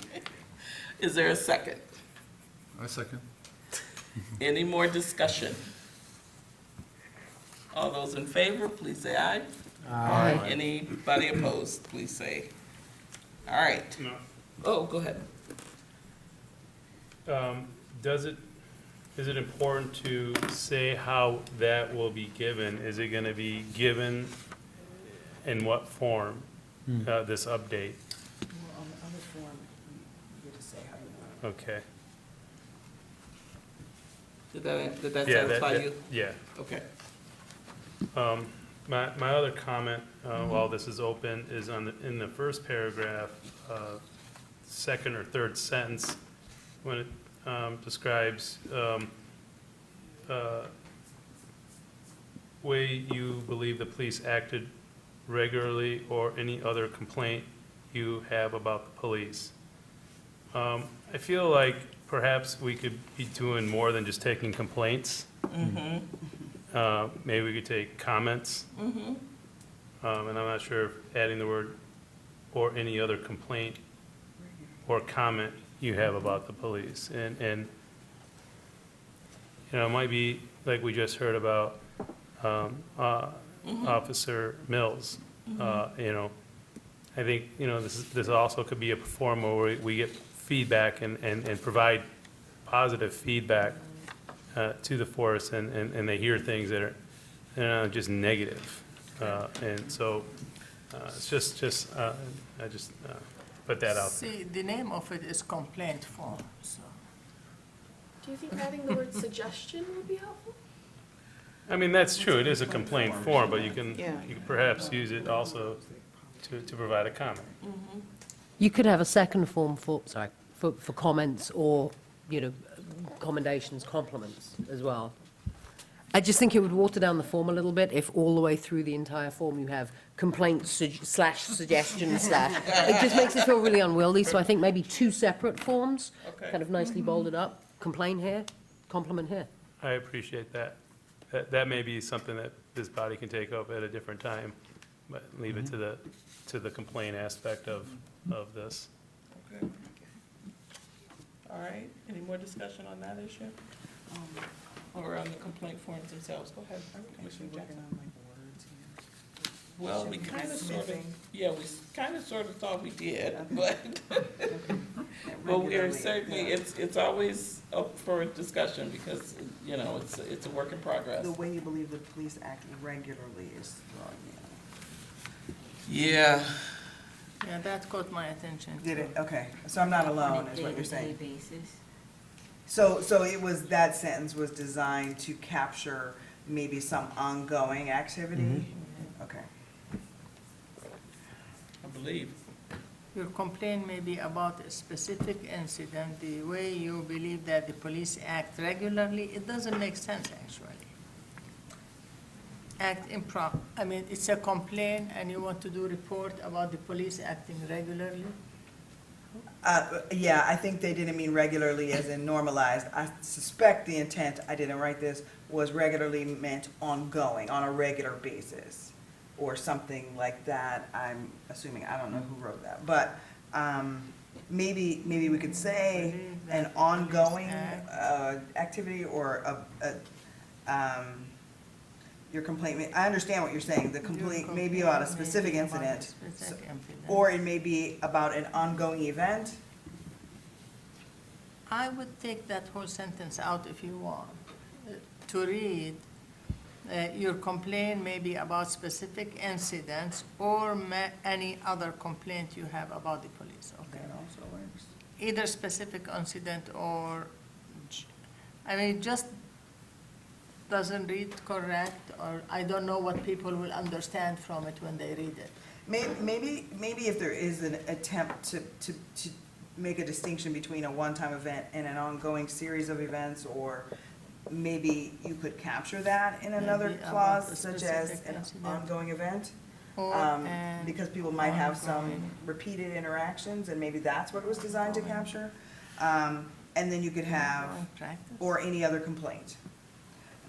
A: Is there a second?
D: I second.
A: Any more discussion? All those in favor, please say aye.
L: Aye.
A: Anybody opposed, please say. All right.
G: No.
A: Oh, go ahead.
G: Is it important to say how that will be given? Is it gonna be given in what form, this update?
B: On the form, you get to say how you want.
G: Okay.
A: Did that
G: Yeah,
A: satisfy you?
G: Yeah.
A: Okay.
G: My other comment, while this is open, is in the first paragraph, second or third sentence, when it describes way you believe the police acted regularly or any other complaint you have about the police. I feel like perhaps we could be doing more than just taking complaints. Maybe we could take comments. And I'm not sure if adding the word or any other complaint or comment you have about the police. And you know, it might be like we just heard about Officer Mills. You know, I think, you know, this also could be a forum where we get feedback and provide positive feedback to the force, and they hear things that are, you know, just negative. And so, it's just I just put that out.
E: See, the name of it is complaint form, so.
I: Do you think adding the word suggestion would be helpful?
G: I mean, that's true, it is a complaint form, but you can
C: Yeah.
G: perhaps use it also to provide a comment.
L: You could have a second form for comments or, you know, commendations, compliments as well. I just think it would water down the form a little bit if all the way through the entire form you have complaint slash suggestion slash. It just makes it feel really unwieldy, so I think maybe 2 separate forms,
A: Okay.
L: kind of nicely bolded up, complain here, compliment here.
G: I appreciate that. That may be something that this body can take up at a different time, but leave it to the complaint aspect of this.
A: Okay. All right, any more discussion on that issue? Or on the complaint forms themselves? Go ahead, Commissioner Jackson. Well, we kind of sort of,
B: Smithing.
A: yeah, we kind of sort of thought we did, but, but we are
B: Regularly,
A: certainly,
B: yeah.
A: it's always up for discussion because, you know, it's a work in progress.
B: The way you believe the police act regularly is throwing
A: Yeah,
E: Yeah, that caught my attention.
B: me. Did it? Okay, so I'm not alone, is what you're
H: On a
B: saying.
H: day-to-day basis.
B: So it was, that sentence was designed to capture maybe some ongoing activity? Okay.
A: I believe.
E: Your complaint may be about a specific incident, the way you believe that the police act regularly, it doesn't make sense, actually. Act improper, I mean, it's a complaint and you want to do report about the police acting regularly?
B: Yeah, I think they didn't mean regularly as in normalized. I suspect the intent, I didn't write this, was regularly meant ongoing, on a regular basis, or something like that. I'm assuming, I don't know who wrote that, but maybe we could say an ongoing activity or your complaint. I understand what you're saying. The complaint may be about a specific incident, or it may be about an ongoing event.
E: I would take that whole sentence out if you want, to read, your complaint may be about specific incidents or any other complaint you have about the police, okay?
B: That also works.
E: Either specific incident or, I mean, it just doesn't read correct, or I don't know what people will understand from it when they read it.
B: Maybe if there is an attempt to make a distinction between a one-time event and an ongoing series of events, or maybe you could capture that in another
E: Maybe about
B: clause,
E: a
B: such as
E: specific
B: an
E: incident.
B: ongoing event.
E: Or an
B: Because people might have some
E: ongoing-
B: repeated interactions, and maybe that's what it was designed to capture. And then you could have,
E: ongoing practice.
B: or any other complaint.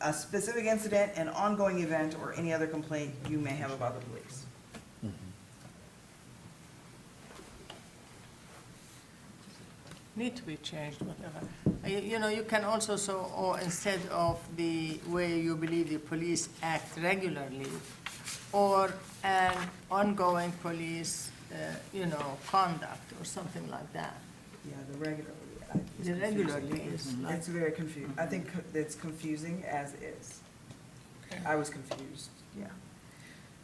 B: A specific incident, an ongoing event, or any other complaint you may have about the police.
E: Need to be changed, whatever. You know, you can also, or instead of the way you believe the police act regularly, or an ongoing police, conduct, or something like that.
B: Yeah, the regularly.
E: The regularly is like,
B: It's very confusing. I think it's confusing as is. I was confused, yeah.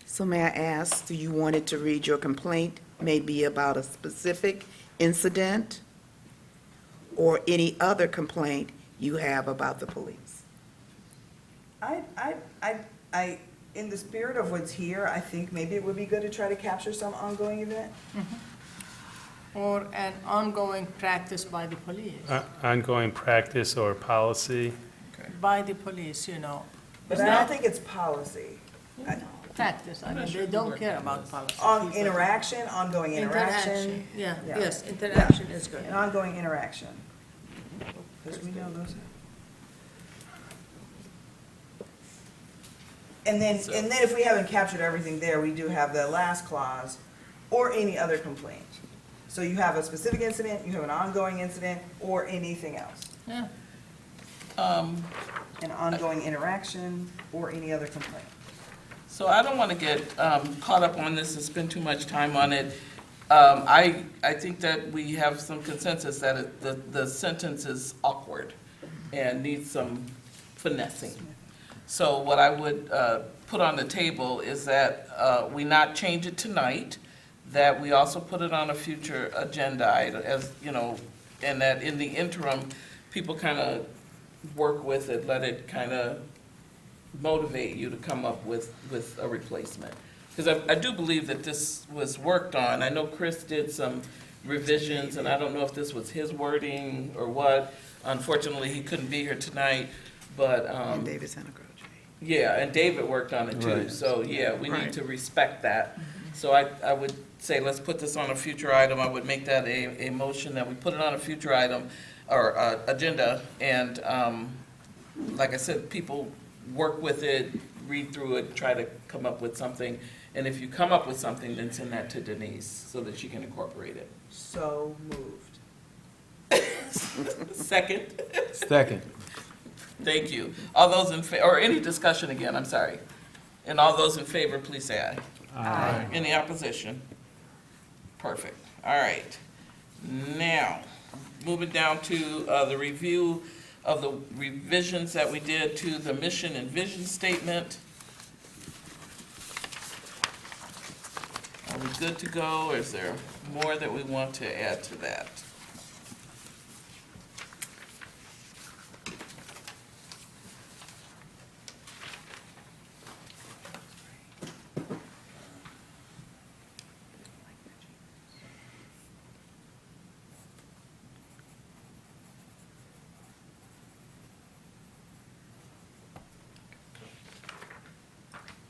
C: So may I ask, do you want it to read your complaint may be about a specific incident or any other complaint you have about the police?
B: In the spirit of what's here, I think maybe it would be good to try to capture some ongoing event.
E: or an ongoing practice by the police,
G: Ongoing practice or policy.
E: by the police, you know.
B: But
E: Is
B: I don't
E: that
B: think it's policy.
E: practice? I mean, they don't care about policy.
B: On
E: People-
B: interaction, ongoing interaction.
E: Yeah,
B: Yeah.
E: yes, interaction is good.
B: An ongoing interaction. Because we know those. And then if we haven't captured everything there, we do have the last clause, or any other complaint. So you have a specific incident, you have an ongoing incident, or anything else.
E: Yeah,
B: An ongoing interaction, or any other complaint.
A: So I don't want to get caught up on this and spend too much time on it. I think that we have some consensus that the sentence is awkward and needs some finessing. So what I would put on the table is that we not change it tonight, that we also put it on a future agenda item, as, you know, and that in the interim, people kind of work with it, let it kind of motivate you to come up with a replacement. Because I do believe that this was worked on. I know Chris did some revisions, and I don't know if this was his wording or what. Unfortunately, he couldn't be here tonight, but,
C: And David's on a graduation.
A: Yeah, and David worked on it too,
J: Right.
A: so, yeah, we need
C: Right.
A: to respect that. So I would say, let's put this on a future item, I would make that a motion that we put it on a future item, or, agenda, and, like I said, people work with it, read through it, try to come up with something, and if you come up with something, then send that to Denise, so that she can incorporate it.
B: So moved.
A: Second?
J: Second.
A: Thank you. All those in, or any discussion again, I'm sorry. And all those in favor, please say aye.
B: Aye.
A: Any opposition? Perfect. All right. Now, moving down to the review of the revisions that we did to the mission and vision statement. Are we good to go, or is there more that we want to add to that?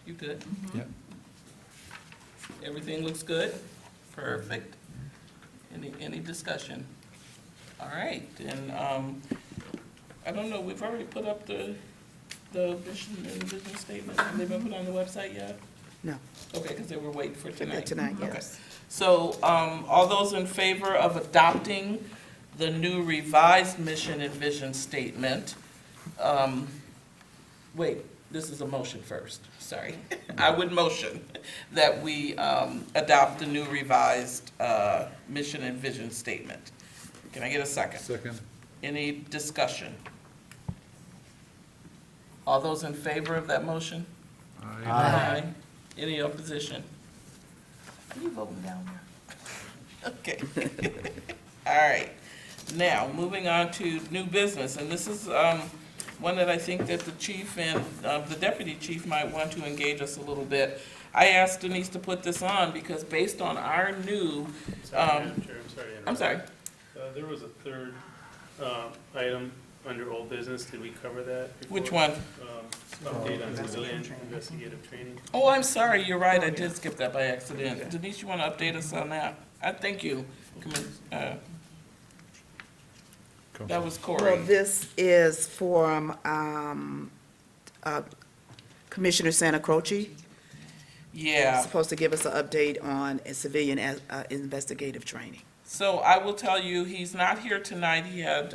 A: You good?
J: Yeah.
A: Everything looks good? Perfect. Any discussion? All right, and, I don't know, we've already put up the mission and vision statement. Have they been put on the website yet?
C: No.
A: Okay, because they were waiting for tonight.
C: Tonight,
A: Okay.
C: yes.
A: So, all those in favor of adopting the new revised mission and vision statement, wait, this is a motion first, sorry. I would motion that we adopt the new revised mission and vision statement. Can I get a second?
D: Second.
A: Any discussion? All those in favor of that motion? Aye. Any opposition? Are you voting down there? Okay. All right. Now, moving on to new business, and this is one that I think that the chief and the deputy chief might want to engage us a little bit. I asked Denise to put this on because based on our new,
G: Madam Chair, I'm sorry to
A: I'm
G: interrupt.
A: sorry,
G: There was a third item under old business. Did we cover that before?
A: which one?
G: Update on
B: Investigative
G: civilian
B: training.
G: investigative training.
A: Oh, I'm sorry, you're right, I did skip that by accident. Denise, you want to update us on that? Thank you. That was Corey.
C: Well, this is from Commissioner Santa Croce.
A: Yeah.
C: Supposed to give us an update on a civilian investigative training.
A: So I will tell you, he's not here tonight, he had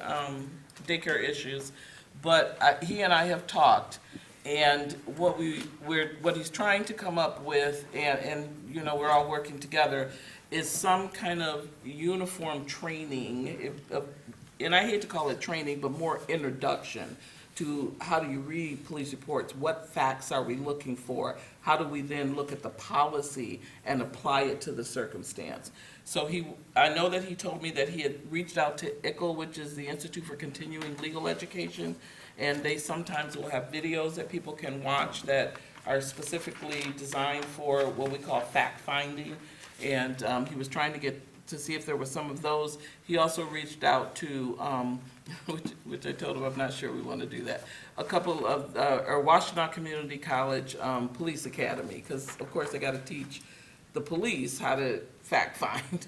A: daycare issues, but he and I have talked, and what he's trying to come up with, and you know, we're all working together, is some kind of uniform training, and I hate to call it training, but more introduction to how do you read police reports, what facts are we looking for, how do we then look at the policy and apply it to the circumstance. So I know that he told me that he had reached out to ICL, which is the Institute for Continuing Legal Education, and they sometimes will have videos that people can watch that are specifically designed for what we call fact-finding. And he was trying to see if there were some of those. He also reached out to, which I told him I'm not sure we want to do that, a couple of, Washtenaw Community College Police Academy, because of course they got to teach the police how to fact find.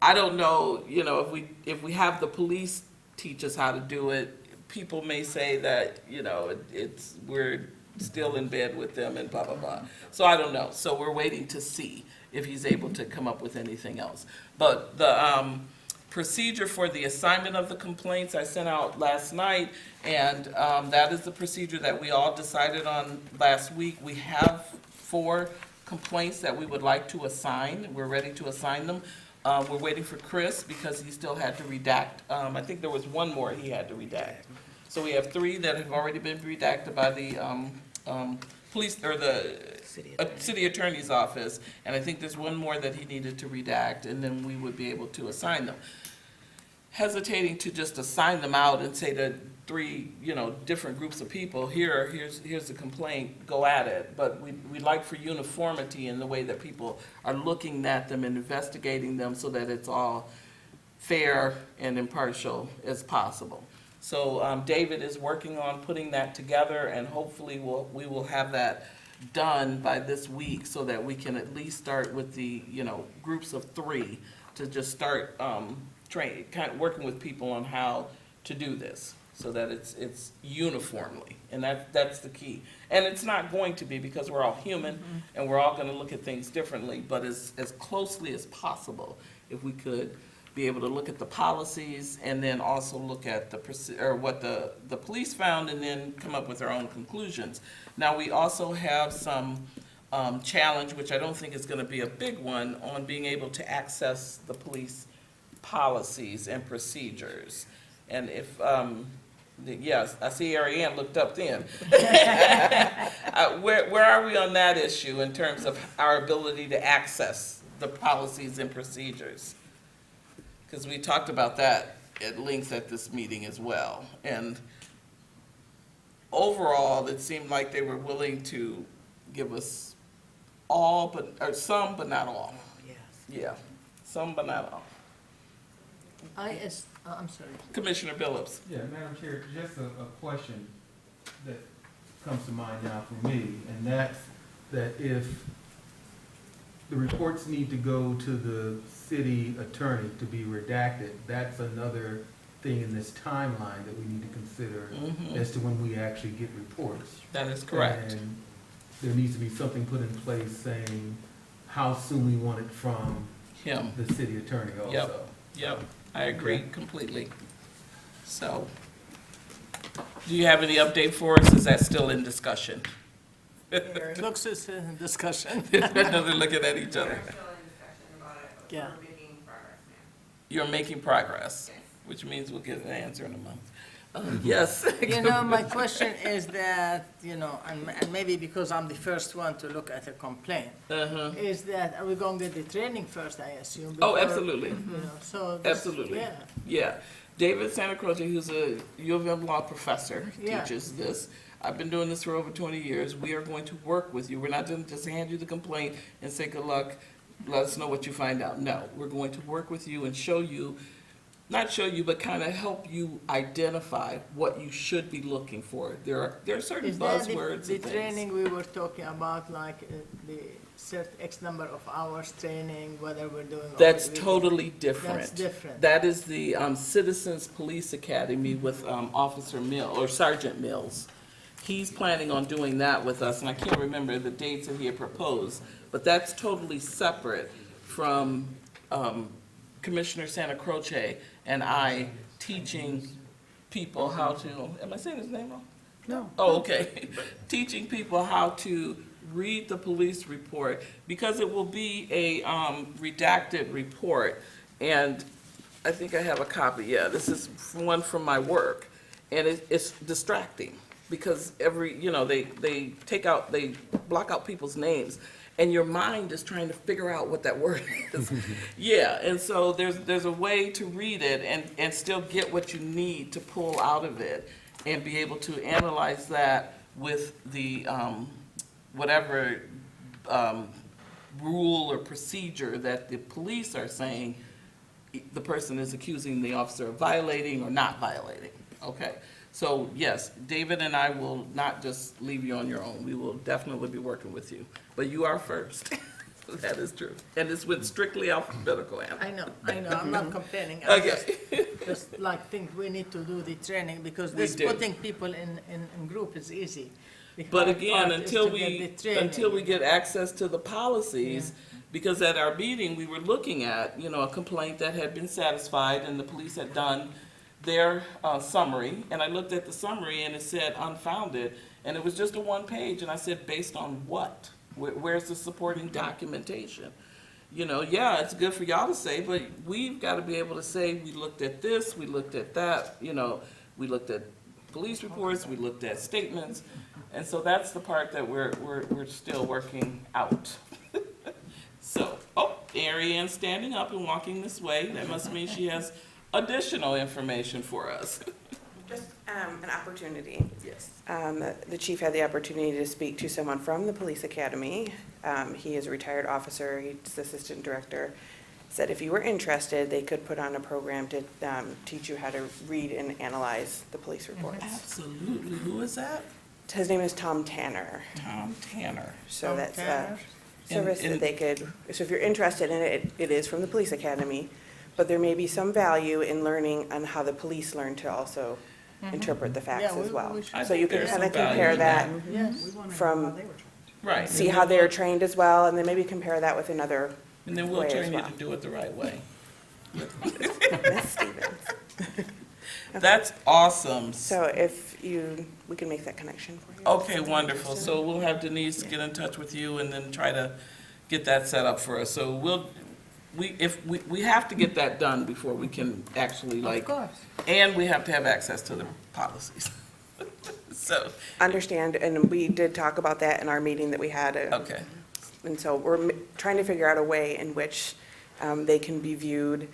A: I don't know, you know, if we have the police teach us how to do it, people may say that, you know, we're still in bed with them and blah, blah, blah. So I don't know. So we're waiting to see if he's able to come up with anything else. But the procedure for the assignment of the complaints I sent out last night, and that is the procedure that we all decided on last week. We have 4 complaints that we would like to assign. We're ready to assign them. We're waiting for Chris because he still had to redact. I think there was 1 more he had to redact. So we have 3 that have already been redacted by the police, or the city attorney's office. And I think there's 1 more that he needed to redact, and then we would be able to assign them. Hesitating to just assign them out and say to 3, you know, different groups of people, here's the complaint, go at it. But we'd like for uniformity in the way that people are looking at them and investigating them so that it's all fair and impartial as possible. So David is working on putting that together, and hopefully we will have that done by this week so that we can at least start with the, groups of 3 to just start kind of working with people on how to do this so that it's uniformly, and that's the key. And it's not going to be, because we're all human and we're all going to look at things differently, but as closely as possible, if we could be able to look at the policies and then also look at what the police found and then come up with our own conclusions. Now, we also have some challenge, which I don't think is going to be a big one, on being able to access the police policies and procedures. And if, yes, I see Ariane looked up then. Where are we on that issue in terms of our ability to access the policies and procedures? Because we talked about that at length at this meeting as well. And overall, it seemed like they were willing to give us or some, but not all.
B: Yes.
A: Yeah, some, but not all.
E: I'm sorry.
A: Commissioner Billups.
M: Yeah, Madam Chair, just a question that comes to mind now for me, and that's that if the reports need to go to the city attorney to be redacted, that's another thing in this timeline that we need to consider as to when we actually get reports.
A: That is correct.
M: And there needs to be something put in place saying how soon we want it from
A: Him.
M: the city attorney also.
A: Yep, I agree completely. So, do you have any update for us? Is that still in discussion?
E: It looks as in discussion.
A: They're looking at each other.
B: We're still in discussion about it, but
E: Yeah.
B: we're making progress now.
A: You're making progress, which means we'll get an answer in a month. Yes.
E: My question is that, and maybe because I'm the first one to look at a complaint, is that, are we going to get the training first, I assume?
A: Oh,
E: before,
A: absolutely.
E: So.
A: Absolutely.
E: Yeah.
A: Yeah. David Santa Croce, who's a U of M law professor,
E: Yeah.
A: teaches this. I've been doing this for over 20 years. We are going to work with you. We're not going to just hand you the complaint and say, good luck, let us know what you find out. No, we're going to work with you and show you, not show you, but kind of help you identify what you should be looking for. There are certain
E: Is that
A: buzzwords
E: the
A: and things.
E: training we were talking about, like the certain X number of hours training, whether we're doing? over
A: That's
E: the weekend?
A: totally different.
E: That's different.
A: That is the Citizens Police Academy with Officer Mills, or Sergeant Mills. He's planning on doing that with us, and I can't remember the dates that he had proposed, but that's totally separate from Commissioner Santa Croce and I teaching people how to, am I saying his name wrong?
C: No.
A: Oh, okay. Teaching people how to read the police report, because it will be a redacted report. And I think I have a copy, yeah, this is one from my work. And it's distracting, because they block out people's names, and your mind is trying to figure out what that word is. Yeah, and so there's a way to read it and still get what you need to pull out of it and be able to analyze that with the, whatever rule or procedure that the police are saying the person is accusing the officer of violating or not violating, okay? So, yes, David and I will not just leave you on your own. We will definitely be working with you. But you are first. That is true. And it's with strictly alphabetical, Anna.
E: I know, I'm not complaining. I
A: Okay.
E: just think we need to do the training, because
A: We
E: this
A: do.
E: putting people in group is easy. The
A: But
E: hard
A: again,
E: part is
A: until
E: to get
A: we,
E: the training.
A: until we get access to the policies, because at our meeting, we were looking at, a complaint that had been satisfied, and the police had done their summary, and I looked at the summary, and it said unfounded, and it was just a one page, and I said, based on what? Where's the supporting documentation? Yeah, it's good for y'all to say, but we've got to be able to say, we looked at this, we looked at that, we looked at police reports, we looked at statements, and so that's the part that we're still working out. So, Ariane's standing up and walking this way, that must mean she has additional information for us.
N: Just an opportunity.
A: Yes.
N: The chief had the opportunity to speak to someone from the police academy. He is a retired officer, he's the assistant director, said if you were interested, they could put on a program to teach you how to read and analyze the police reports.
A: Absolutely. Who is that?
N: His name is Tom Tanner.
A: Tom Tanner.
N: So
E: Tom
N: that's a
E: Tanner.
N: service
A: And-
N: that they could, so if you're interested in it, it is from the police academy, but there may be some value in learning on how the police learn to also interpret the facts
E: Yeah,
N: as well.
E: we should-
A: I
N: So you
A: think
N: can
A: there's
N: kind of
A: some value
N: compare
A: in
N: that,
E: Yes.
N: from,
A: Right.
N: see how they're trained as well, and then maybe compare that with another
A: And then we'll
N: way as
A: train you
N: well.
A: to do it the right way.
N: Miss Stevens.
A: That's awesome.
N: So if you, we can make that connection for you.
A: Okay, wonderful. So we'll have Denise get in touch with you and then try to get that set up for us. So we have to get that done before we can actually
E: Of
A: like,
E: course.
A: and we have to have access to the policies. So,
N: Understand, and we did talk about that in our meeting that we had.
A: okay,
N: And so we're trying to figure out a way in which they can be viewed.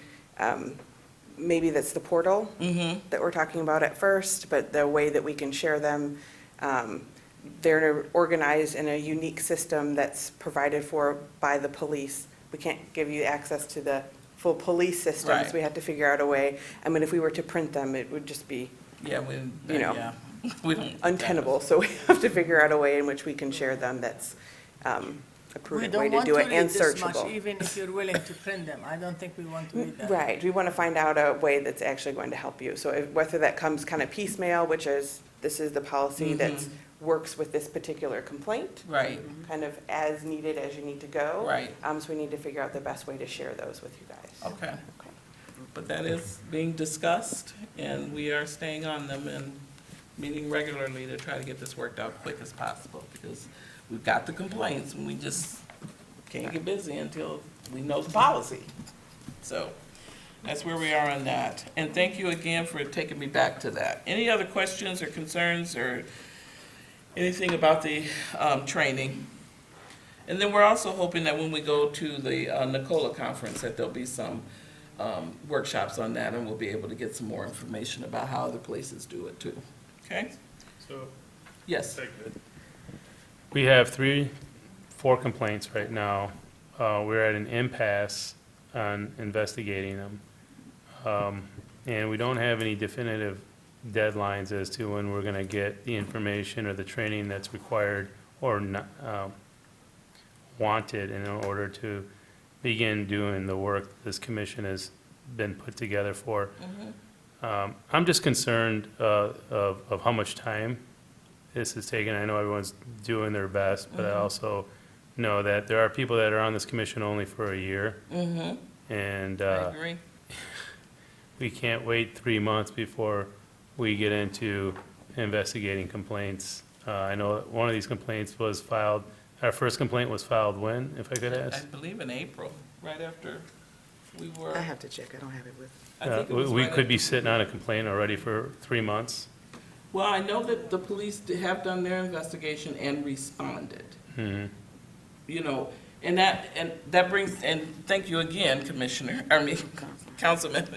N: Maybe that's the portal that we're talking about at first, but the way that we can share them, they're organized in a unique system that's provided for by the police. We can't give you access to the full police systems.
A: Right.
N: We have to figure out a way. I mean, if we were to print them, it would just be
A: yeah,
N: You know,
A: yeah. We don't.
N: untenable. So we have to figure out a way in which we can share them that's a
E: We
N: prudent way
E: don't
N: to
E: want
N: do
E: to
N: it
E: read
N: and
E: this much,
N: searchable.
E: even if you're willing to print them. I don't think we want to read that.
N: Right, we want to find out a way that's actually going to help you. So whether that comes kind of piecemeal, which is, this is the policy that works with this particular complaint,
A: Right,
N: kind of as needed as you need to go.
A: right,
N: So we need to figure out the best way to share those with you guys.
A: okay. But that is being discussed and we are staying on them and meeting regularly to try to get this worked out quick as possible because we've got the complaints and we just can't get busy until we know the policy. So that's where we are on that. And thank you again for taking me back to that. Any other questions or concerns or anything about the training? And then we're also hoping that when we go to the Nicola conference, that there'll be some workshops on that and we'll be able to get some more information about how other places do it too. Okay?
G: So,
A: Yes.
G: we have 4 complaints right now. We're at an impasse on investigating them. And we don't have any definitive deadlines as to when we're gonna get the information or the training that's required or not, wanted in order to begin doing the work this commission has been put together for. I'm just concerned of how much time this is taking. I know everyone's doing their best, but I also know that there are people that are on this commission only for a year. And
A: I agree.
G: we can't wait 3 months before we get into investigating complaints. I know that one of these complaints was filed, our first complaint was filed when, if I could
A: I
G: ask?
A: believe in April, right after we were.
C: I have to check, I don't have it with.
A: I think it was
G: We
A: right
G: could be
A: after-
G: sitting on a complaint already for 3 months.
A: Well, I know that the police have done their investigation and responded.
G: Mhm.
A: You know, and that brings, and thank you again, Councilman,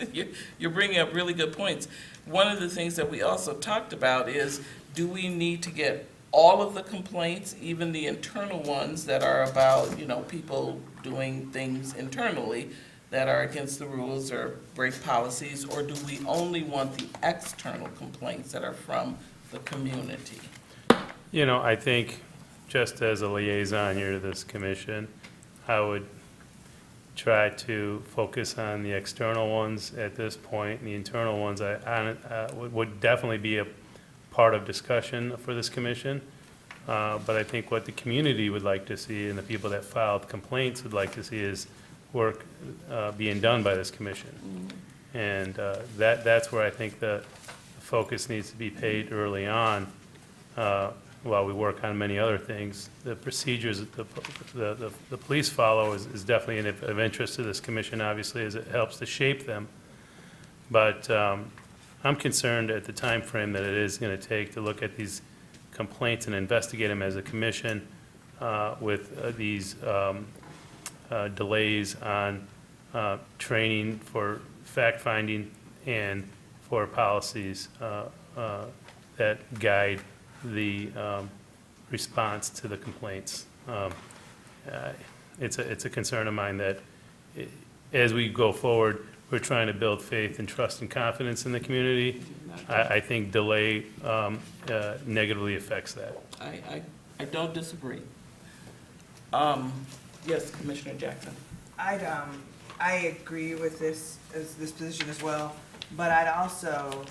A: you're bringing up really good points. One of the things that we also talked about is, do we need to get all of the complaints, even the internal ones that are about, you know, people doing things internally that are against the rules or break policies, or do we only want the external complaints that are from the community?
G: You know, I think, just as a liaison here to this commission, I would try to focus on the external ones at this point. The internal ones, would definitely be a part of discussion for this commission. But I think what the community would like to see, and the people that filed complaints would like to see, is work being done by this commission. And that's where I think the focus needs to be paid early on, while we work on many other things. The procedures that the police follow is definitely of interest to this commission, obviously, as it helps to shape them. But I'm concerned at the time frame that it is going to take to look at these complaints and investigate them as a commission, with these delays on training for fact-finding and for policies that guide the response to the complaints. It's a concern of mine that as we go forward, we're trying to build faith and trust and confidence in the community. I think delay negatively affects that.
A: I don't disagree. Yes, Commissioner Jackson.
B: I agree with this position as well, but I'd also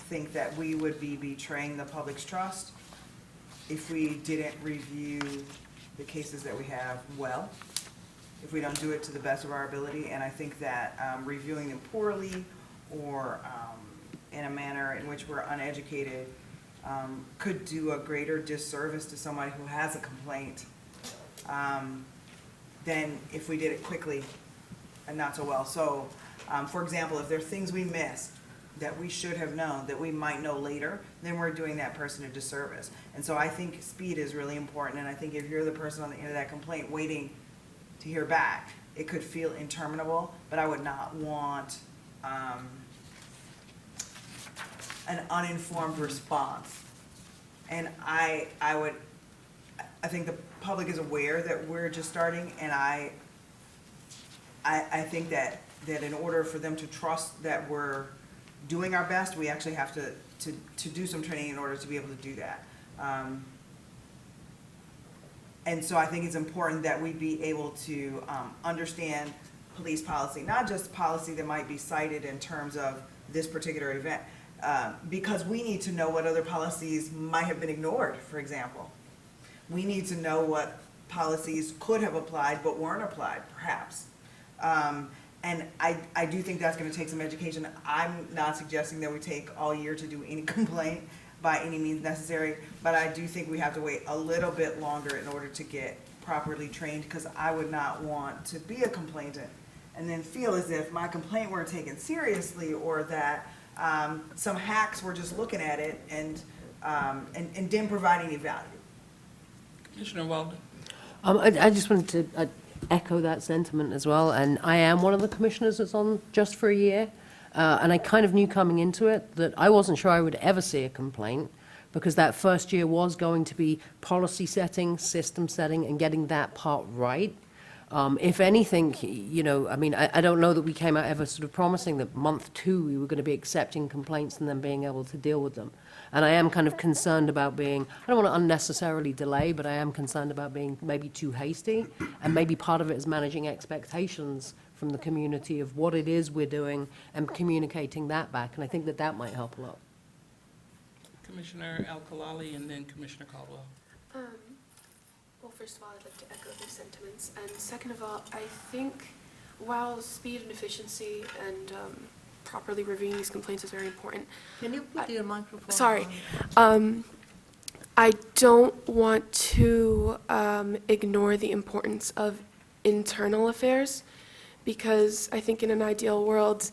B: think that we would be betraying the public's trust if we didn't review the cases that we have well, if we don't do it to the best of our ability. And I think that reviewing them poorly or in a manner in which we're uneducated could do a greater disservice to somebody who has a complaint than if we did it quickly and not so well. So, for example, if there are things we missed that we should have known, that we might know later, then we're doing that person a disservice. And so I think speed is really important, and I think if you're the person on the end of that complaint waiting to hear back, it could feel interminable, but I would not want an uninformed response. And I think the public is aware that we're just starting, and I think that in order for them to trust that we're doing our best, we actually have to do some training in order to be able to do that. And so I think it's important that we be able to understand police policy, not just policy that might be cited in terms of this particular event, because we need to know what other policies might have been ignored, for example. We need to know what policies could have applied but weren't applied, perhaps. And I do think that's gonna take some education. I'm not suggesting that we take all year to do any complaint by any means necessary, but I do think we have to wait a little bit longer in order to get properly trained, because I would not want to be a complainant and then feel as if my complaint weren't taken seriously, or that some hacks were just looking at it and didn't provide any value.
A: Commissioner Walden.
L: I just wanted to echo that sentiment as well, and I am one of the commissioners that's on just for a year, and I kind of knew coming into it that I wasn't sure I would ever see a complaint, because that first year was going to be policy setting, system setting, and getting that part right. If anything, you know, I mean, I don't know that we came out ever sort of promising that month 2 we were going to be accepting complaints and then being able to deal with them. And I am kind of concerned about being, I don't want to unnecessarily delay, but I am concerned about being maybe too hasty. And maybe part of it is managing expectations from the community of what it is we're doing and communicating that back. And I think that that might help a lot.
A: Commissioner Al-Khalali and then Commissioner Caldwell.
I: Well, first of all, I'd like to echo these sentiments. And second of all, I think while speed and efficiency and properly reviewing these complaints is very important,
E: Can you put your microphone
I: sorry,
E: on?
I: I don't want to ignore the importance of internal affairs, because I think in an ideal world,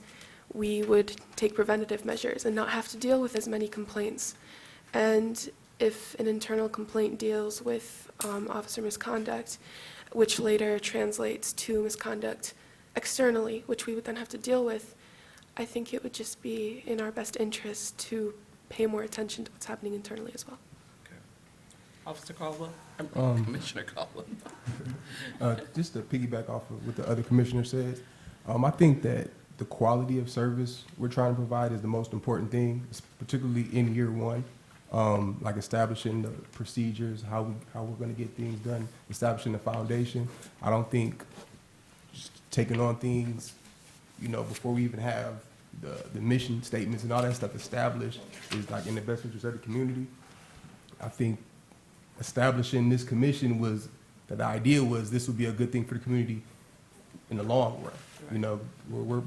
I: we would take preventative measures and not have to deal with as many complaints. And if an internal complaint deals with officer misconduct, which later translates to misconduct externally, which we would then have to deal with, I think it would just be in our best interest to pay more attention to what's happening internally as well.
A: Officer Caldwell? Commissioner Caldwell.
J: Just to piggyback off of what the other commissioner says, I think that the quality of service we're trying to provide is the most important thing, particularly in year 1. Like establishing the procedures, how we're going to get things done, establishing the foundation. I don't think just taking on things, you know, before we even have the mission statements and all that stuff established is like in the best interest of the community. I think establishing this commission was, that the idea was this would be a good thing for the community in the long run. Right. You know, we're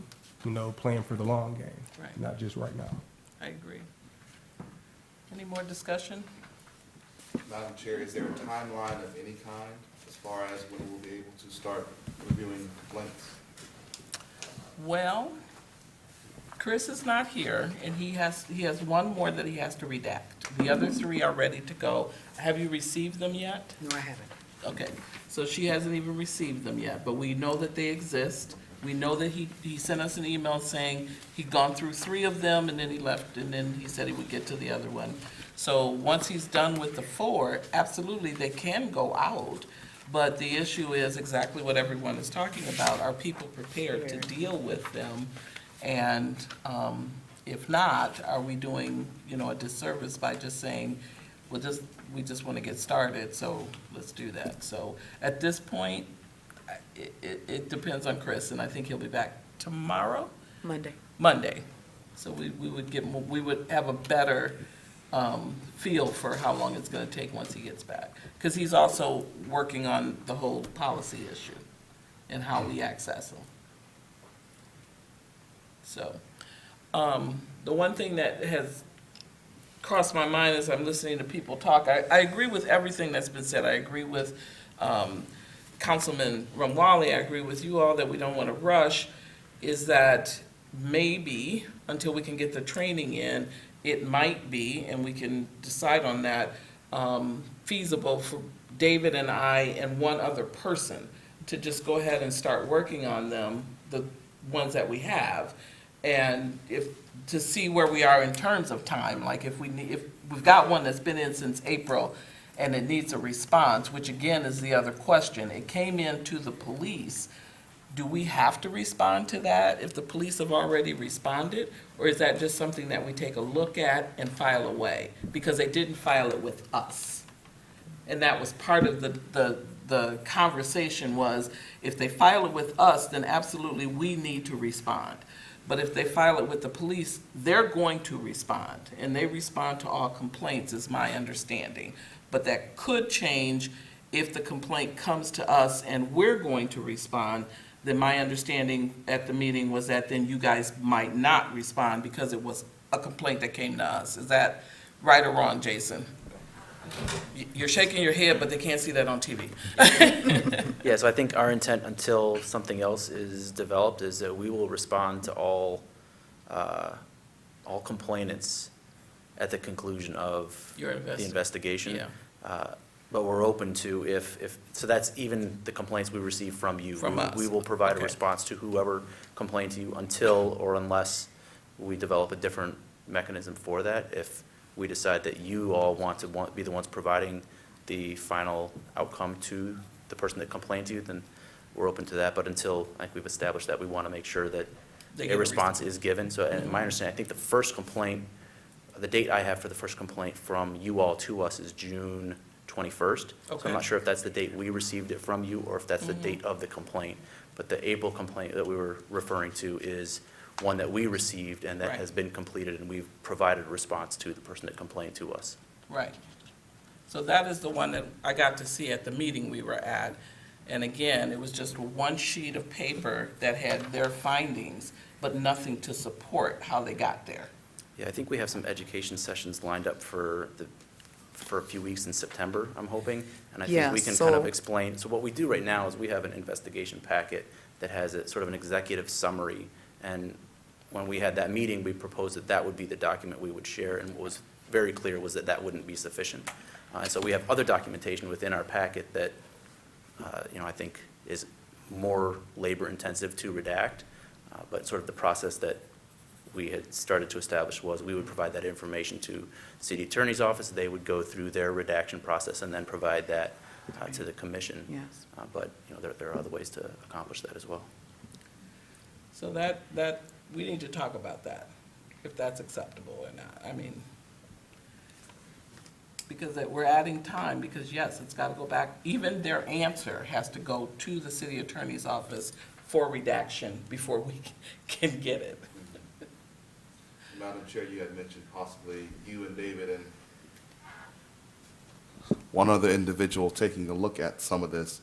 J: you know, playing for the long game,
A: right,
J: not just right now.
A: I agree. Any more discussion?
O: Madam Chair, is there a timeline of any kind as far as when we'll be able to start reviewing complaints?
A: Well, Chris is not here, and he has one more that he has to redact. The other 3 are ready to go. Have you received them yet?
C: No, I haven't.
A: Okay, so she hasn't even received them yet, but we know that they exist. We know that he sent us an email saying he'd gone through 3 of them, and then he left, and then he said he would get to the other one. So once he's done with the 4, absolutely, they can go out. But the issue is exactly what everyone is talking about. Are people prepared to deal with them? And if not, are we doing, a disservice by just saying, we just want to get started, so let's do that. So at this point, it depends on Chris, and I think he'll be back tomorrow? Monday. So we would have a better feel for how long it's going to take once he gets back. Because he's also working on the whole policy issue and how we access them. So, the one thing that has crossed my mind as I'm listening to people talk, I agree with everything that's been said. I agree with Councilman Ramwali, I agree with you all that we don't want to rush, is that maybe until we can get the training in, it might be, and we can decide on that, feasible for David and I and one other person to just go ahead and start working on them, the ones that we have, and to see where we are in terms of time. Like if we've got one that's been in since April and it needs a response, which again is the other question. It came in to the police. Do we have to respond to that if the police have already responded? Or is that just something that we take a look at and file away? Because they didn't file it with us. And that was part of the conversation was, if they file it with us, then absolutely we need to respond. But if they file it with the police, they're going to respond. And they respond to all complaints, is my understanding. But that could change if the complaint comes to us and we're going to respond. Then my understanding at the meeting was that then you guys might not respond because it was a complaint that came to us. Is that right or wrong, Jason? You're shaking your head, but they can't see that on TV.
K: Yeah, so I think our intent until something else is developed is that we will respond to all complainants at the conclusion of the investigation.
A: Yeah.
K: But we're open to so that's even the complaints we receive from you.
A: From us.
K: We will provide a
A: Okay.
K: response to whoever complained to you until or unless we develop a different mechanism for that. If we decide that you all want to be the ones providing the final outcome to the person that complained to you, then we're open to that. But until I think we've established that, we want to make sure that a response is given. So, and my understanding, I think the first complaint, the date I have for the first complaint from you all to us is June 21st. So
A: Okay.
K: I'm not sure if that's the date we received it from you or if that's the date of the complaint. But the April complaint that we were referring to is one that we received and that
A: Right.
K: has been completed, and we've provided a response to the person that complained to us.
A: Right. So that is the one that I got to see at the meeting we were at. And again, it was just one sheet of paper that had their findings, but nothing to support how they got there.
K: Yeah, I think we have some education sessions lined up for a few weeks in September, I'm hoping. And I think we can kind of explain. So what we do right now is we have an investigation packet that has a sort of an executive summary. And when we had that meeting, we proposed that that would be the document we would share. And what was very clear was that that wouldn't be sufficient. And so we have other documentation within our packet that, I think is more labor-intensive to redact. But sort of the process that we had started to establish was we would provide that information to the city attorney's office. They would go through their redaction process and then provide that to the commission.
C: Yes.
K: But, there are other ways to accomplish that as well.
A: So that, we need to talk about that, if that's acceptable or not. I mean, because we're adding time, because yes, it's got to go back. Even their answer has to go to the city attorney's office for redaction before we can get it.
O: Madam Chair, you had mentioned possibly you and David and one other individual taking a look at some of this,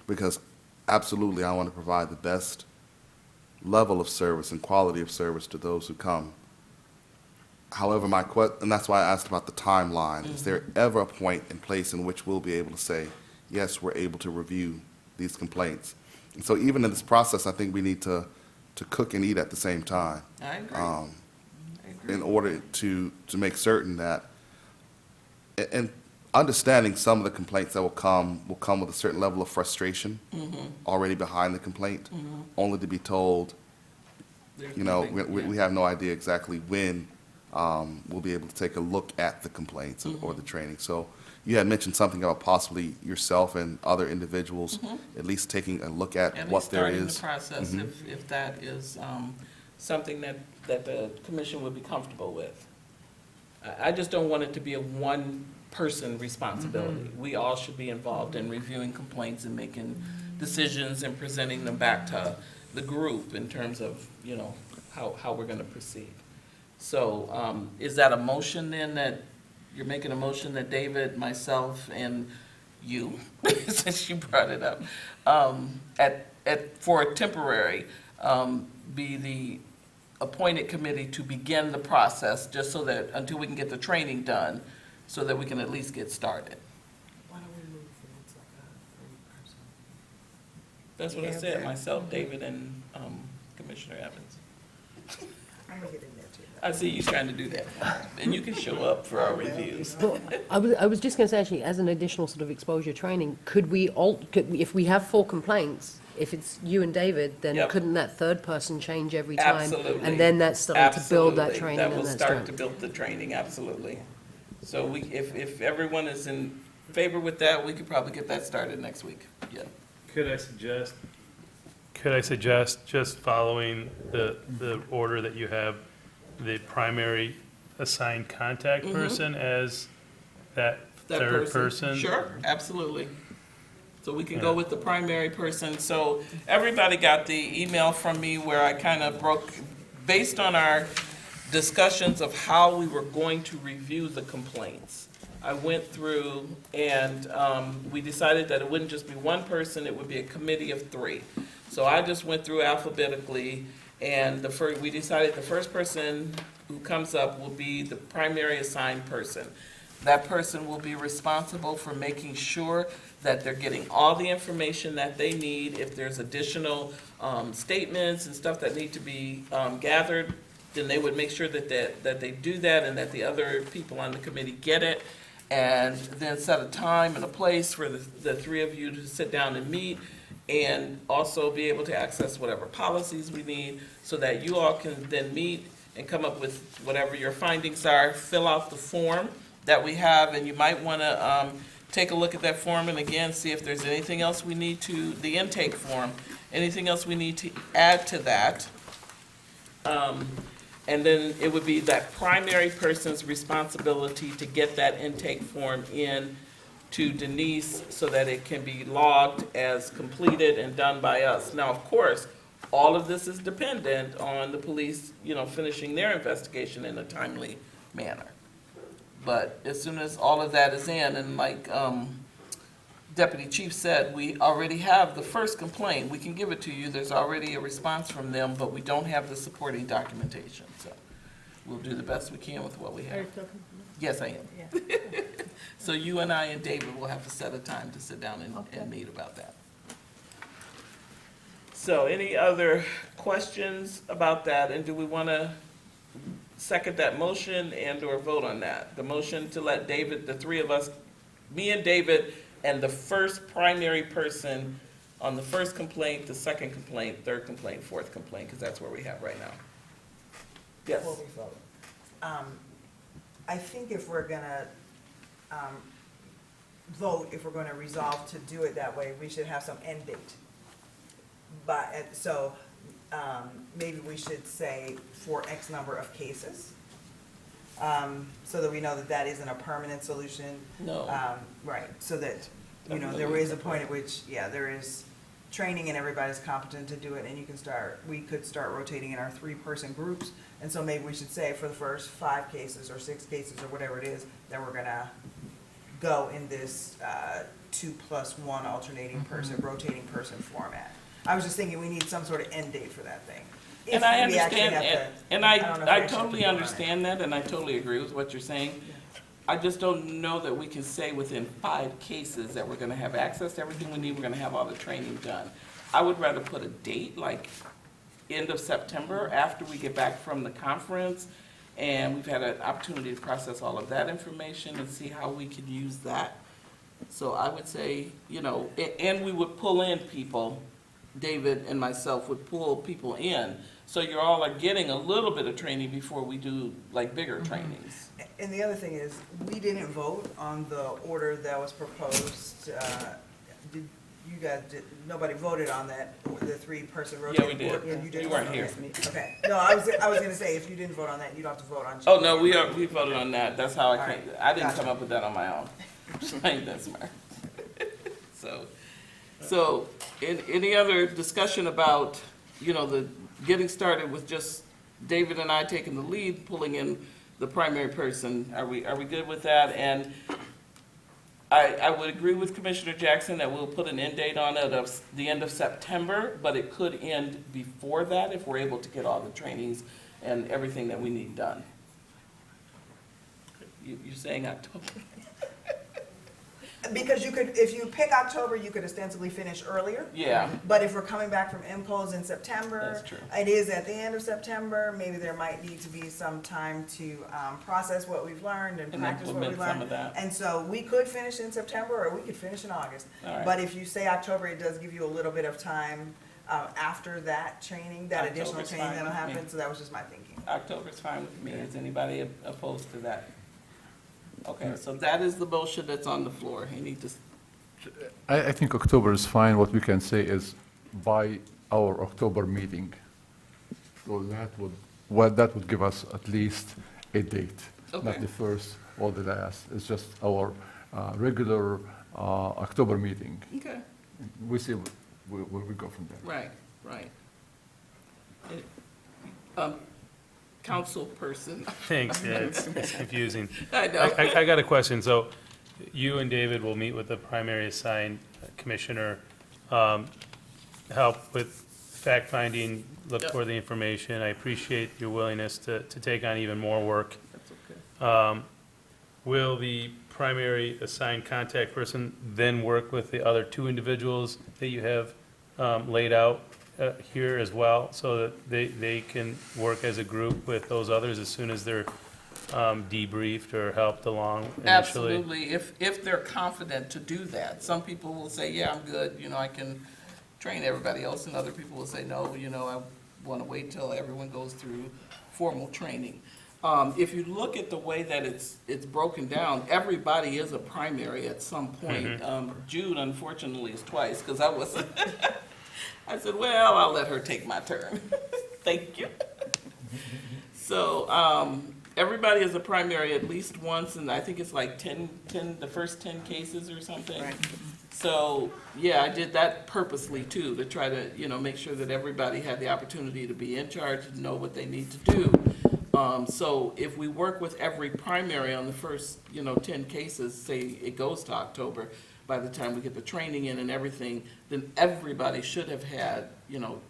O: because absolutely I want to provide the best level of service and quality of service to those who come. However, and that's why I asked about the timeline. Is there ever a point in place in which we'll be able to say, yes, we're able to review these complaints? And so even in this process, I think we need to cook and eat at the same time.
A: I agree.
O: In order to make certain that, and understanding some of the complaints that will come with a certain level of frustration already behind the complaint, only to be told, we have no idea exactly when we'll be able to take a look at the complaints or the training. So you had mentioned something about possibly yourself and other individuals at least taking a look at
A: At
O: what
A: least
O: there
A: starting the
O: is.
A: process, if that is something that the commission would be comfortable with. I just don't want it to be a one-person responsibility. We all should be involved in reviewing complaints and making decisions and presenting them back to the group in terms of, you know, how we're gonna proceed. So, is that a motion then, that you're making a motion that David, myself, and you, since you brought it up, for a temporary, be the appointed committee to begin the process, just so that, until we can get the training done, so that we can at least get started?
B: Why don't we move from it's like a 3-person?
A: That's what I said, myself, David, and Commissioner Evans.
B: I'm gonna get in there too.
A: I see you trying to do that, and you can show up for our reviews.
L: Well, I was just going to say, actually, as an additional sort of exposure training, if we have 4 complaints, if it's you and David, then
A: Yep.
L: couldn't that third person change every time?
A: Absolutely.
L: And then that's starting to build that
A: Absolutely.
L: training
A: That
L: and
A: will
L: that
A: start
L: strength.
A: to build the training, absolutely. So if everyone is in favor with that, we could probably get that started next week, yeah.
G: Could I suggest just following the order that you have, the primary assigned contact person as that third person?
A: Sure, absolutely. So we can go with the primary person. So everybody got the email from me where I kind of broke, based on our discussions of how we were going to review the complaints. I went through and we decided that it wouldn't just be one person, it would be a committee of 3. So I just went through alphabetically, and we decided the first person who comes up will be the primary assigned person. That person will be responsible for making sure that they're getting all the information that they need. If there's additional statements and stuff that need to be gathered, then they would make sure that they do that, and that the other people on the committee get it. And then set a time and a place for the 3 of you to sit down and meet, and also be able to access whatever policies we need, so that you all can then meet and come up with whatever your findings are, fill out the form that we have, and you might want to take a look at that form, and again, see if there's anything else we need to, the intake form, anything else we need to add to that. And then it would be that primary person's responsibility to get that intake form in to Denise, so that it can be logged as completed and done by us. Now, of course, all of this is dependent on the police, you know, finishing their investigation in a timely manner. But as soon as all of that is in, and like Deputy Chief said, we already have the first complaint. We can give it to you. There's already a response from them, but we don't have the supporting documentation. So we'll do the best we can with what we have. Yes, I am.
E: Yeah.
A: So you and I and David will have to set a time to sit down and meet about that. So any other questions about that? And do we want to second that motion and/or vote on that? The motion to let David, the 3 of us, me and David, and the first primary person on the first complaint, the second complaint, third complaint, fourth complaint, because that's where we have right now. Yes.
B: Before we vote. I think if we're gonna vote, if we're gonna resolve to do it that way, we should have some end date. But, so, maybe we should say for X number of cases, so that we know that that isn't a permanent solution.
A: No.
B: Right, so that, you know, there is a point at which, yeah, there is training and everybody's competent to do it, and we could start rotating in our 3-person groups. And so maybe we should say for the first 5 cases or 6 cases or whatever it is, that we're gonna go in this 2+1 alternating person, rotating person format. I was just thinking we need some sort of end date for that thing. If
A: And I
B: we actually
A: understand,
B: have to-
A: and
B: don't know if we
A: I
B: actually have to
A: totally
B: vote on it.
A: understand that, and I totally agree with what you're saying. I just don't know that we can say within 5 cases that we're gonna have access to everything we need, we're gonna have all the training done. I would rather put a date, like end of September, after we get back from the conference, and we've had an opportunity to process all of that information and see how we could use that. So I would say, you know, and we would pull in people David and myself would pull people in. So you all are getting a little bit of training before we do like bigger trainings.
B: And the other thing is, we didn't vote on the order that was proposed. Did you guys, nobody voted on that, the three-person
A: Yeah,
B: rotating
A: we did.
B: board? You did.
A: You weren't here.
B: Okay, no, I was gonna say, if you didn't vote on that, you'd have to vote on.
A: Oh, no, we voted on that. That's how I
B: All
A: came,
B: right,
A: I didn't
B: gotcha.
A: come up with that on my own. I ain't that smart. So, any other discussion about, the getting started with just David and I taking the lead, pulling in the primary person? Are we good with that? And I would agree with Commissioner Jackson that we'll put an end date on it of the end of September, but it could end before that if we're able to get all the trainings and everything that we need done. You're saying October?
B: Because you could, if you pick October, you could ostensibly finish earlier.
A: Yeah.
B: But if we're coming back from IMCOs in September.
A: That's true.
B: It is at the end of September, maybe there might need to be some time to process what we've learned and
A: And
B: practice what we
A: implement some
B: learned.
A: of that.
B: And so we could finish in September, or we could finish in August.
A: All right.
B: But if you say October, it does give you a little bit of time after that training, that additional
A: October's
B: training
A: fine
B: that'll
A: with me.
B: happen, so that was just my thinking.
A: October's fine with me. Is anybody opposed to that? Okay, so that is the motion that's on the floor. You need to,
D: I think October is fine. What we can say is by our October meeting. So that would give us at least a date,
A: Okay.
D: not the first or the last. It's just our regular October meeting.
A: okay,
D: We see where we go from there.
A: right. Council person.
G: Thanks, yeah, it's confusing.
A: I know.
G: I got a question. So you and David will meet with the primary assigned commissioner, help with fact-finding, look
A: Yep.
G: for the information. I appreciate your willingness to take on even more work.
A: That's okay.
G: Will the primary assigned contact person then work with the other two individuals that you have laid out here as well, so that they can work as a group with those others as soon as they're debriefed or helped along initially?
A: Absolutely, if they're confident to do that. Some people will say, yeah, I'm good, I can train everybody else, and other people will say, no, I want to wait till everyone goes through formal training. If you look at the way that it's broken down, everybody is a primary at some point. Jude, unfortunately, is twice, because I wasn't, I said, well, I'll let her take my turn. Thank you. So, everybody is a primary at least once, and I think it's like 10, the first 10 cases or something.
B: Right.
A: So, yeah, I did that purposely too, to try to, make sure that everybody had the opportunity to be in charge and know what they need to do. So if we work with every primary on the first, 10 cases, say it goes to October, by the time we get the training in and everything, then everybody should have had,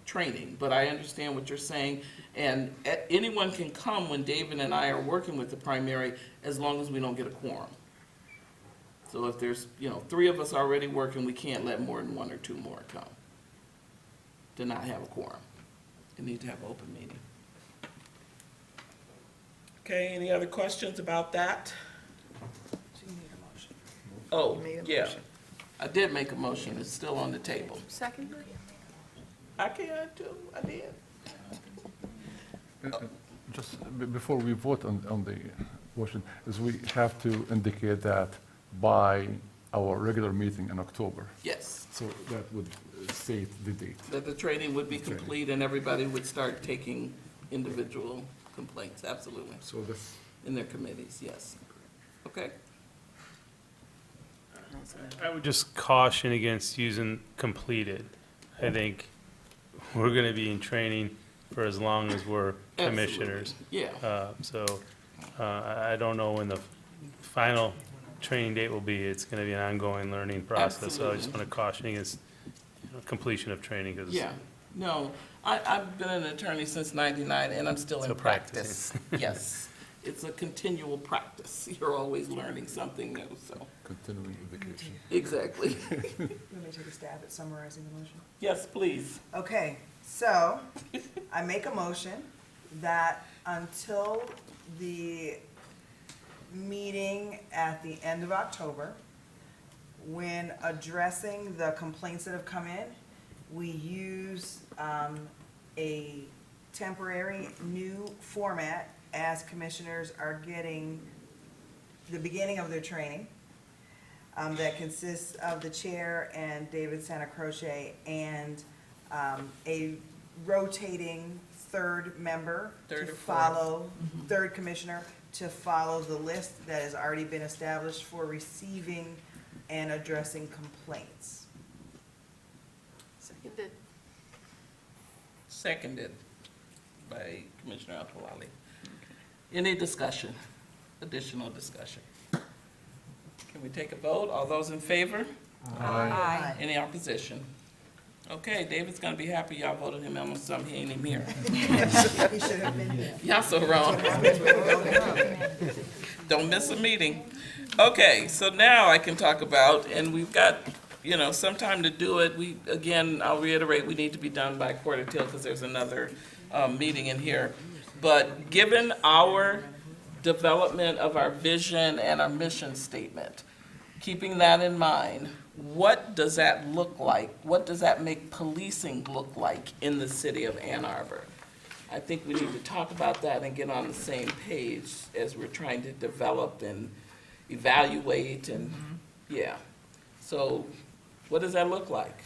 A: training. But I understand what you're saying, and anyone can come when David and I are working with the primary, as long as we don't get a quorum. So if there's, 3 of us already working, we can't let more than 1 or 2 more come to not have a quorum. We need to have an open meeting. Okay, any other questions about that?
B: So you need a motion.
A: Oh,
B: You made a
A: yeah,
B: motion.
A: I did make a motion, it's still on the table.
I: Secondly?
A: I can too, I did.
D: Just before we vote on the motion, is we have to indicate that by our regular meeting in October.
A: Yes,
D: So that would state the date.
A: that the training would be
D: Training.
A: complete and everybody would start taking individual complaints, absolutely,
D: So that's,
A: in their committees, yes. Okay,
G: I would just caution against using completed. I think we're gonna be in training for as long as we're commissioners.
A: yeah,
G: I don't know when the final training date will be. It's gonna be an ongoing learning process. So I just
A: Absolutely.
G: wanna caution against, completion of training, because
A: yeah. No, I've been an attorney since '99 and I'm still in
G: Still
A: practice. Yes, it's a continual practice. You're always learning something new, so,
D: continuing education.
A: exactly.
B: You want me to take a stab at summarizing the motion?
A: Yes, please.
B: Okay, so I make a motion that until the meeting at the end of October, when addressing the complaints that have come in, we use a temporary new format as commissioners are getting the beginning of their training. That consists of the chair and David Santa Croce and a rotating third member
A: Third
B: to
A: or fourth.
B: follow, third commissioner to follow the list that has already been established for receiving and addressing complaints.
I: Seconded.
A: Seconded by Commissioner Altawali. Any discussion, additional discussion? Can we take a vote? All those in favor?
H: Aye.
A: Any opposition? Okay, David's gonna be happy y'all voted him on something he ain't even here.
B: He should have been here.
A: Y'all so wrong. Don't miss a meeting. Okay, so now I can talk about, and we've got, some time to do it. Again, I'll reiterate, we need to be done by 1:45 because there's another meeting in here. But given our development of our vision and our mission statement, keeping that in mind, what does that look like? What does that make policing look like in the city of Ann Arbor? I think we need to talk about that and get on the same page as we're trying to develop and evaluate and, yeah. So what does that look like?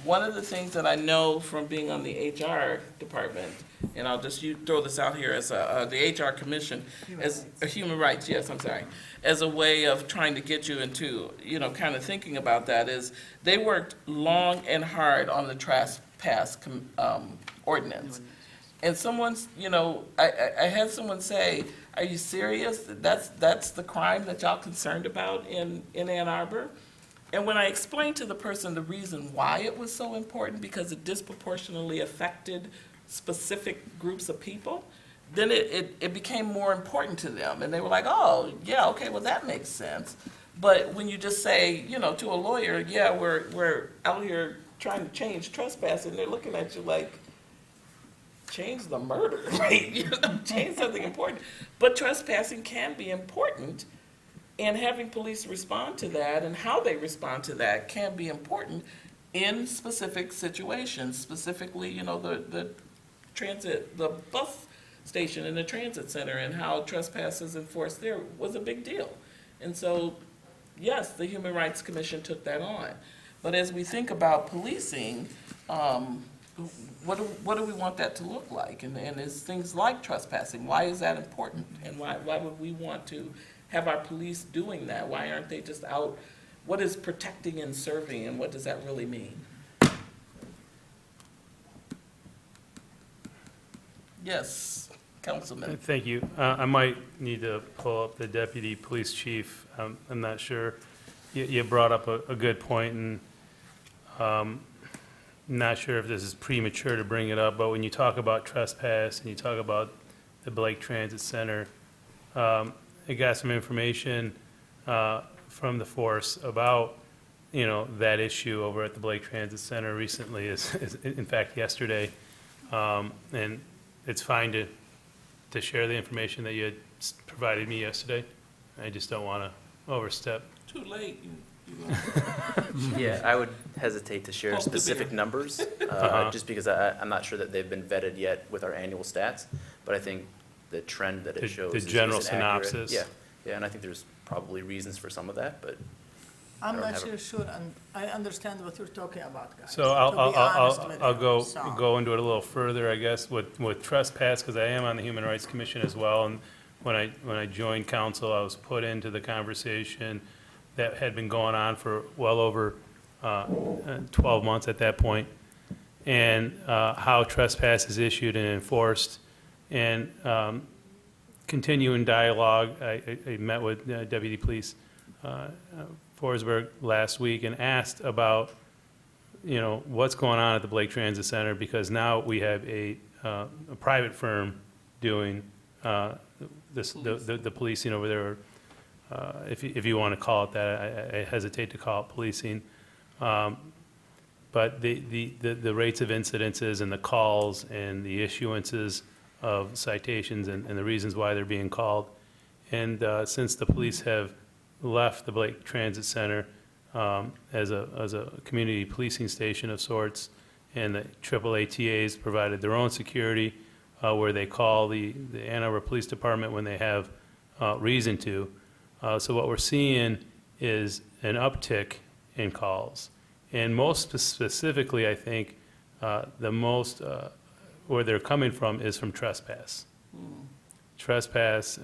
A: One of the things that I know from being on the HR department, and I'll just throw this out here as the HR commission, as human rights, yes, I'm sorry, as a way of trying to get you into, kind of thinking about that is they worked long and hard on the trespass ordinance. And someone's, I had someone say, are you serious? That's the crime that y'all concerned about in Ann Arbor? And when I explained to the person the reason why it was so important, because it disproportionately affected specific groups of people, then it became more important to them. And they were like, oh, yeah, okay, well, that makes sense. But when you just say, to a lawyer, yeah, we're out here trying to change trespassing, they're looking at you like, change the murder, right? Change something important. But trespassing can be important. And having police respond to that and how they respond to that can be important in specific situations. Specifically, the bus station and the transit center and how trespass is enforced there was a big deal. And so, yes, the Human Rights Commission took that on. But as we think about policing, what do we want that to look like? And is things like trespassing, why is that important? And why would we want to have our police doing that? Why aren't they just out? What is protecting and serving, and what does that really mean? Yes, Councilman.
G: Thank you. I might need to pull up the deputy police chief. I'm not sure. You brought up a good point, and not sure if this is premature to bring it up, but when you talk about trespass and you talk about the Blake Transit Center, I got some information from the force about, that issue over at the Blake Transit Center recently, in fact, yesterday. And it's fine to share the information that you had provided me yesterday. I just don't want to overstep.
A: Too late.
K: Yeah, I would hesitate to share
A: Poke the
K: specific
A: bear.
K: numbers, just because I'm not sure that they've been vetted yet with our annual stats, but I think the trend that it shows
G: The
K: is
G: general
K: accurate.
G: synopsis.
K: Yeah, and I think there's probably reasons for some of that, but
E: I'm
K: don't
E: not
K: have a-
E: sure, and I understand what you're talking about, guys.
G: So
E: to be honest with
G: I'll
E: you. So-
G: go into it a little further, I guess, with trespass, because I am on the Human Rights Commission as well, and when I joined council, I was put into the conversation that had been going on for well over 12 months at that point, and how trespass is issued and enforced, and continuing dialogue. I met with Deputy Police Forsberg last week and asked about, what's going on at the Blake Transit Center, because now we have a private firm doing the policing over there. If you want to call it that, I hesitate to call it policing. But the rates of incidences and the calls and the issuances of citations and the reasons why they're being called. And since the police have left the Blake Transit Center, as a community policing station of sorts, and the AAATAs provided their own security, where they call the Ann Arbor Police Department when they have reason to. So what we're seeing is an uptick in calls. And most specifically, I think, the most, where they're coming from is from trespass. Trespass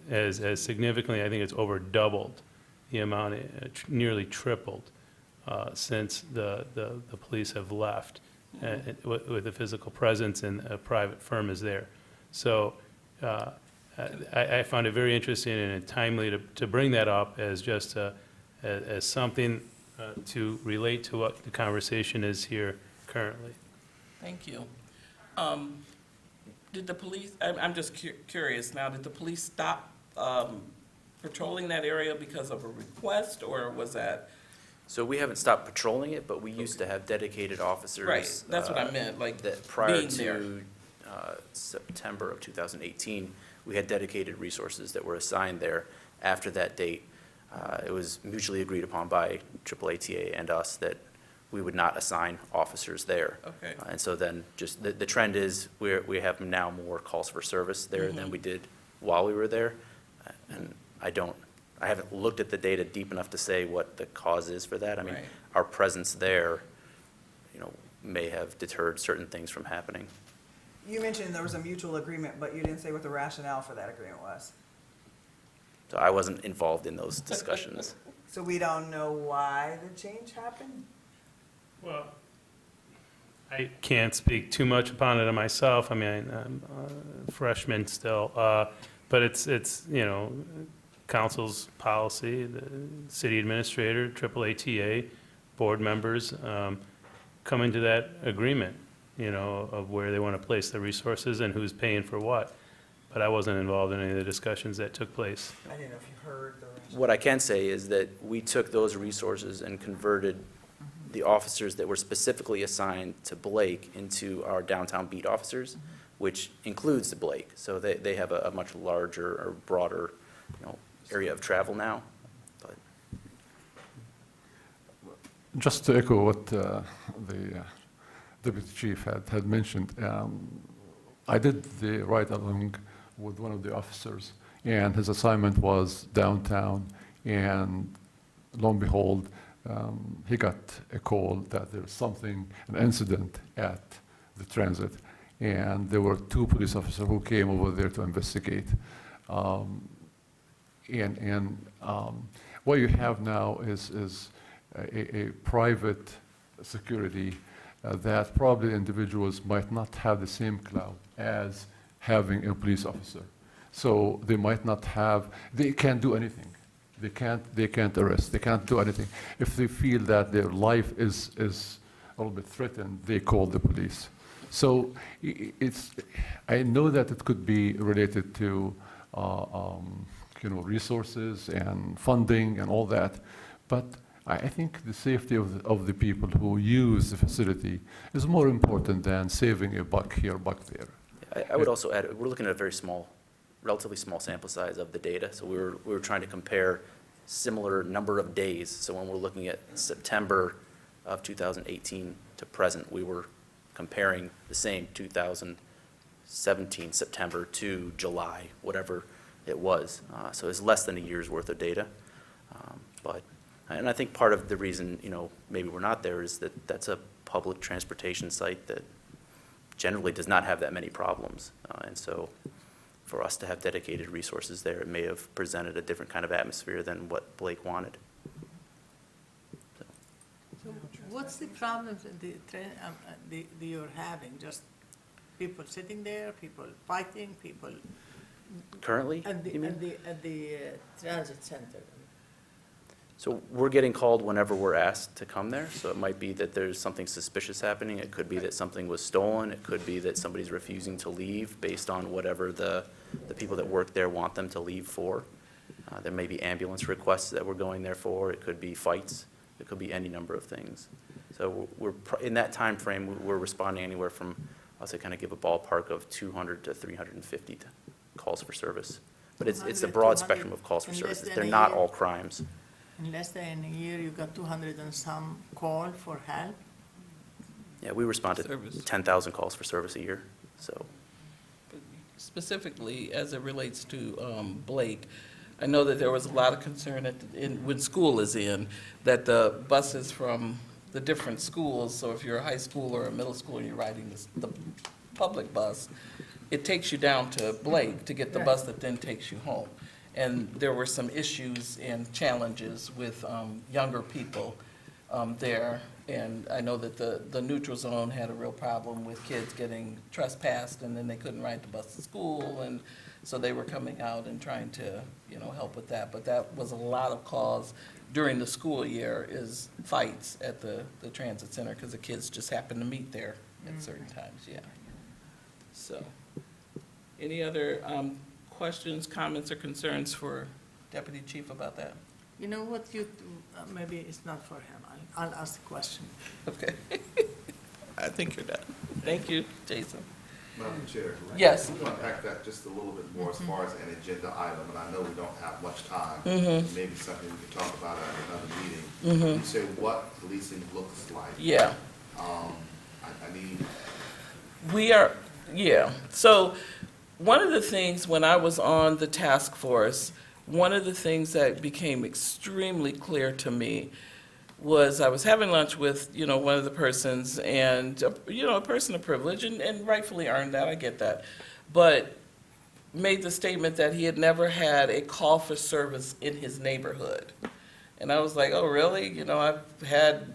G: has significantly, I think it's over doubled the amount, nearly tripled since the police have left with a physical presence and a private firm is there. So I found it very interesting and timely to bring that up as just as something to relate to what the conversation is here currently.
A: Thank you. Did the police, I'm just curious now, did the police stop patrolling that area because of a request, or was that?
K: So we haven't stopped patrolling it, but we used to have dedicated officers.
A: Right, that's what I meant, like,
K: that prior
A: being there.
K: to September of 2018, we had dedicated resources that were assigned there. After that date, it was mutually agreed upon by AAATA and us that we would not assign officers there.
A: Okay.
K: And so then just the trend is we have now more calls for service there than we did while we were there. And I haven't looked at the data deep enough to say what the cause is for that. I mean,
A: Right.
K: our presence there, may have deterred certain things from happening.
B: You mentioned there was a mutual agreement, but you didn't say what the rationale for that agreement was.
K: So I wasn't involved in those discussions.
B: So we don't know why the change happened?
G: Well, I can't speak too much upon it myself. I mean, I'm a freshman still, but it's council's policy, the city administrator, AAATA, board members come into that agreement, of where they want to place the resources and who's paying for what. But I wasn't involved in any of the discussions that took place.
B: I didn't know if you heard the rationale.
K: What I can say is that we took those resources and converted the officers that were specifically assigned to Blake into our downtown beat officers, which includes the Blake. So they have a much larger or broader, area of travel now. But
D: Just to echo what the deputy chief had mentioned, I did the ride-along with one of the officers, and his assignment was downtown, and lo and behold, he got a call that there was something, an incident at the transit, and there were 2 police officers who came over there to investigate. What you have now is a private security that probably individuals might not have the same clout as having a police officer. So they might not have, they can't do anything. They can't arrest, they can't do anything. If they feel that their life is a little bit threatened, they call the police. So I know that it could be related to resources and funding and all that, but I think the safety of the people who use the facility is more important than saving a buck here, buck there.
K: I would also add, we're looking at a very relatively small sample size of the data. So we were trying to compare similar number of days. So when we're looking at September of 2018 to present, we were comparing the same 2017 September to July, whatever it was. So it's less than a year's worth of data. And I think part of the reason, maybe we're not there is that that's a public transportation site that generally does not have that many problems. And so for us to have dedicated resources there, it may have presented a different kind of atmosphere than what Blake wanted.
E: So what's the problem that you're having? Just people sitting there, people fighting, people
K: Currently,
E: at
K: you mean?
E: the transit center?
K: So we're getting called whenever we're asked to come there. So it might be that there's something suspicious happening. It could be that something was stolen. It could be that somebody's refusing to leave based on whatever the people that work there want them to leave for. There may be ambulance requests that we're going there for. It could be fights. It could be any number of things. So in that time frame, we're responding anywhere from, I'll say, kind of give a ballpark of 200 to 350 calls for service. But it's a broad spectrum of calls for
E: In less
K: services.
E: than
K: They're
E: a
K: not
E: year?
K: all crimes.
E: in less than a year, you got 200 and some call for help.
K: Yeah, we respond to
A: Service.
K: 10,000 calls for service a year, so.
A: Specifically, as it relates to Blake, I know that there was a lot of concern when school is in, that the buses from the different schools, so if you're a high school or a middle school and you're riding the public bus, it takes you down to Blake to get the bus that then takes you home. And there were some issues and challenges with younger people there. And I know that the neutral zone had a real problem with kids getting trespassed, and then they couldn't ride the bus to school, and so they were coming out and trying to, help with that. But that was a lot of calls during the school year, is fights at the transit center, because the kids just happen to meet there at certain times, yeah. So, any other questions, comments, or concerns for Deputy Chief about that?
E: You know what maybe it's not for him. I'll ask the question.
A: Okay. I think you're done. Thank you, Jason.
O: Madam Chair.
A: Yes.
O: I'm going to unpack that just a little bit more as far as an agenda item, and I know we don't have much time. Maybe something we can talk about at another meeting. You say what policing looks like.
A: Yeah.
O: I need,
A: So, one of the things when I was on the task force, one of the things that became extremely clear to me was I was having lunch with, one of the persons, and, a person of privilege, and rightfully earned that, I get that, but made the statement that he had never had a call for service in his neighborhood. And I was like, oh, really? I've had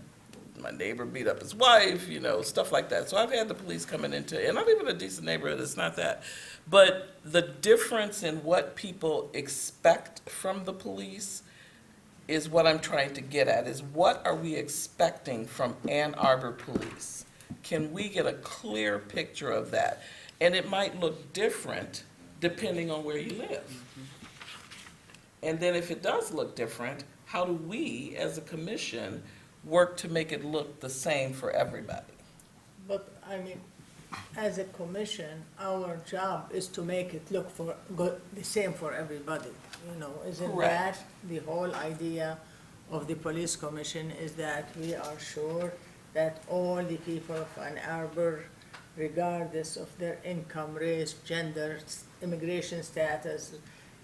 A: my neighbor beat up his wife, stuff like that. So I've had the police coming into, and I live in a decent neighborhood, it's not that. But the difference in what people expect from the police is what I'm trying to get at, is what are we expecting from Ann Arbor Police? Can we get a clear picture of that? And it might look different depending on where you live. And then if it does look different, how do we, as a commission, work to make it look the same for everybody?
E: But, as a commission, our job is to make it look the same for everybody, Isn't
A: Correct.
E: that the whole idea of the police commission, is that we are sure that all the people of Ann Arbor, regardless of their income, race, gender, immigration status,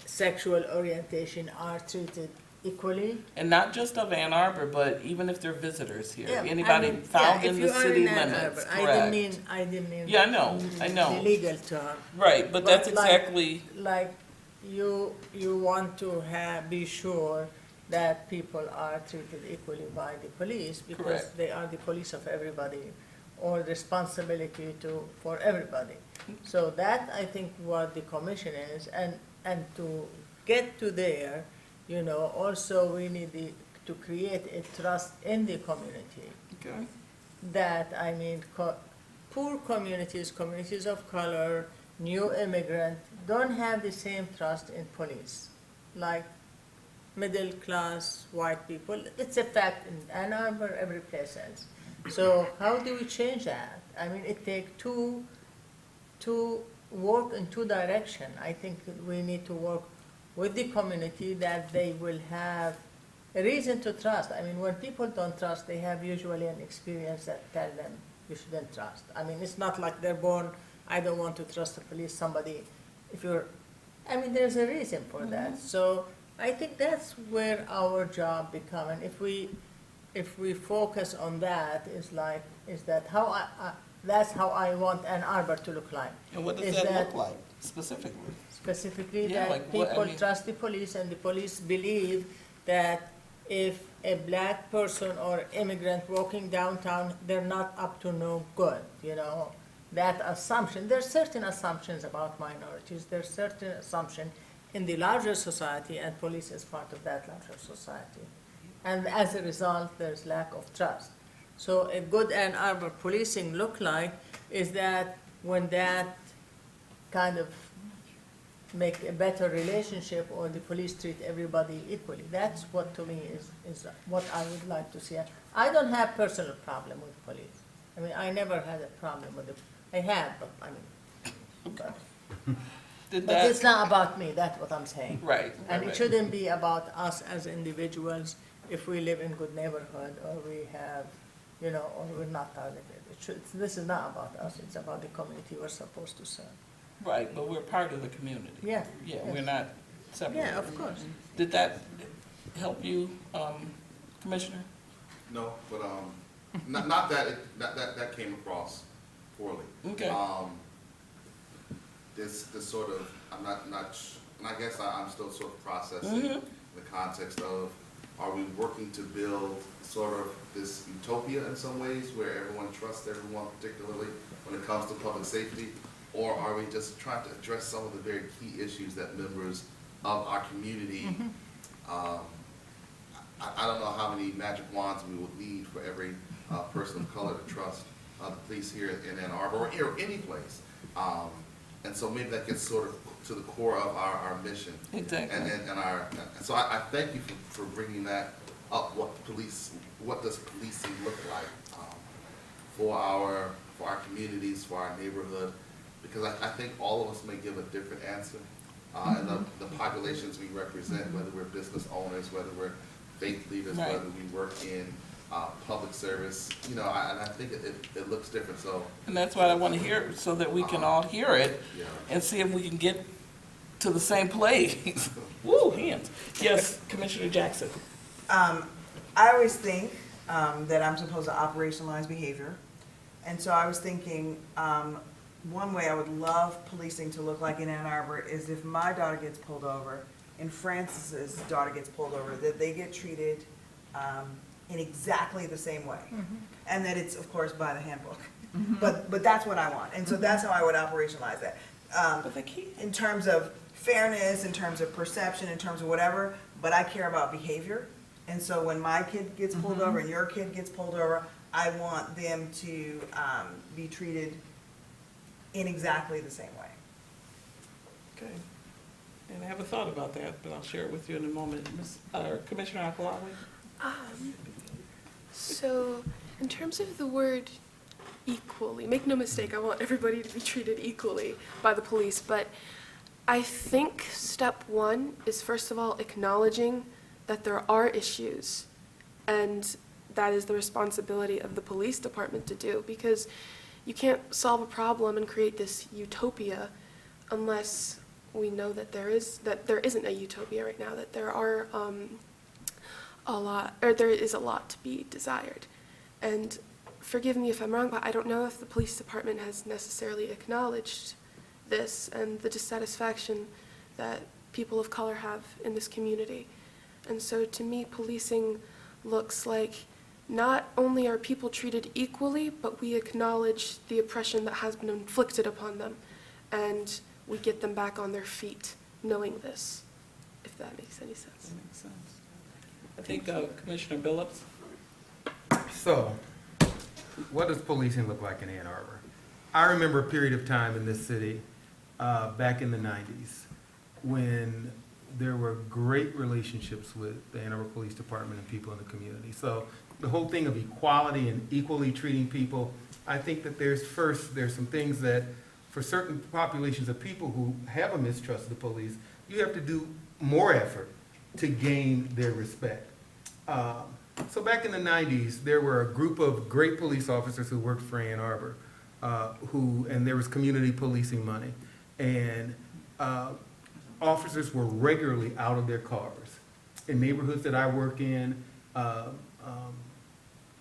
E: sexual orientation, are treated equally?
A: And not just of Ann Arbor, but even if they're visitors here,
E: Yeah,
A: anybody found in the city limits,
E: I didn't mean.
A: Yeah, I know.
E: The legal term.
A: Right, but that's exactly,
E: Like, you want to be sure that people are treated equally by the police, because
A: Correct.
E: they are the police of everybody, or responsibility for everybody. So that, I think, what the commission is, and to get to there, also we need to create a trust in the community.
A: okay,
E: That, poor communities, communities of color, new immigrant, don't have the same trust in police, like middle class white people. It's a fact in Ann Arbor, every place else. So how do we change that? It takes to work in two directions. I think that we need to work with the community, that they will have a reason to trust. When people don't trust, they have usually an experience that tell them you shouldn't trust. It's not like they're born, I don't want to trust the police, somebody, there's a reason for that. So I think that's where our job becomes. And if we focus on that, that's how I want Ann Arbor to look like.
A: and what does
E: Is
A: that
E: that-
A: look like specifically?
E: Specifically,
A: Yeah, like
E: that
A: what-
E: people trust the police, and the police believe that if a black person or immigrant walking downtown, they're not up to no good, That assumption, there's certain assumptions about minorities, there's certain assumption in the larger society, and police is part of that larger society. And as a result, there's lack of trust. So a good Ann Arbor policing look like is that when that kind of make a better relationship, or the police treat everybody equally. That's what, to me, is what I would like to see. I don't have personal problem with police. I never had a problem with it. I have, but but it's not about me, that's what I'm saying.
A: Right.
E: And it shouldn't be about us as individuals if we live in good neighborhood, or we have, you know, or we're not targeted. This is not about us, it's about the community we're supposed to serve.
A: Right, but we're part of the community.
E: Yeah.
A: Yeah,
E: yes.
A: we're not separated.
E: Yeah, of course.
A: Did that help you, Commissioner?
O: No, but, not that, that came across poorly.
A: Okay.
O: This sort of, and I guess I'm still sort of processing the context of, are we working to build sort of this utopia in some ways where everyone trusts everyone, particularly when it comes to public safety? Or are we just trying to address some of the very key issues that members of our community, I don't know how many magic wands we would need for every person of color to trust the police here in Ann Arbor or any place. And so maybe that gets sort of to the core of our mission.
A: Exactly.
O: And so I thank you for bringing that up. What does policing look like for our communities, for our neighborhood? Because I think all of us may give a different answer. And the populations we represent, whether we're business owners, whether we're faith leaders,
A: Right.
O: whether we work in public service, you know, and I think it looks different, so.
A: And that's what I want to hear, so that we can all hear it
O: Yeah.
A: and see if we can get to the same place. Woo, hands. Yes, Commissioner Jackson.
B: I always think that I'm supposed to operationalize behavior. And so I was thinking, one way I would love policing to look like in Ann Arbor is if my daughter gets pulled over and Francis's daughter gets pulled over, that they get treated in exactly the same way. And that it's, of course, by the handbook. But that's what I want. And so that's how I would operationalize that.
A: But the key,
B: In terms of fairness, in terms of perception, in terms of whatever, but I care about behavior. And so when my kid gets pulled over and your kid gets pulled over, I want them to be treated in exactly the same way.
A: okay. And I haven't thought about that, but I'll share it with you in a moment. Commissioner Akalawi?
I: So, in terms of the word equally, make no mistake, I want everybody to be treated equally by the police, but I think step one is first of all acknowledging that there are issues, and that is the responsibility of the police department to do, because you can't solve a problem and create this utopia unless we know that there isn't a utopia right now, that there are there is a lot to be desired. And forgive me if I'm wrong, but I don't know if the police department has necessarily acknowledged this and the dissatisfaction that people of color have in this community. And so to me, policing looks like not only are people treated equally, but we acknowledge the oppression that has been inflicted upon them, and we get them back on their feet knowing this, if that makes any sense.
A: That makes sense. I think Commissioner Billups?
M: So, what does policing look like in Ann Arbor? I remember a period of time in this city, back in the 90s, when there were great relationships with the Ann Arbor Police Department and people in the community. So the whole thing of equality and equally treating people, I think that there's some things that for certain populations of people who have a mistrust of the police, you have to do more effort to gain their respect. So back in the 90s, there were a group of great police officers who worked for Ann Arbor, and there was community policing money. And officers were regularly out of their cars. In neighborhoods that I work in,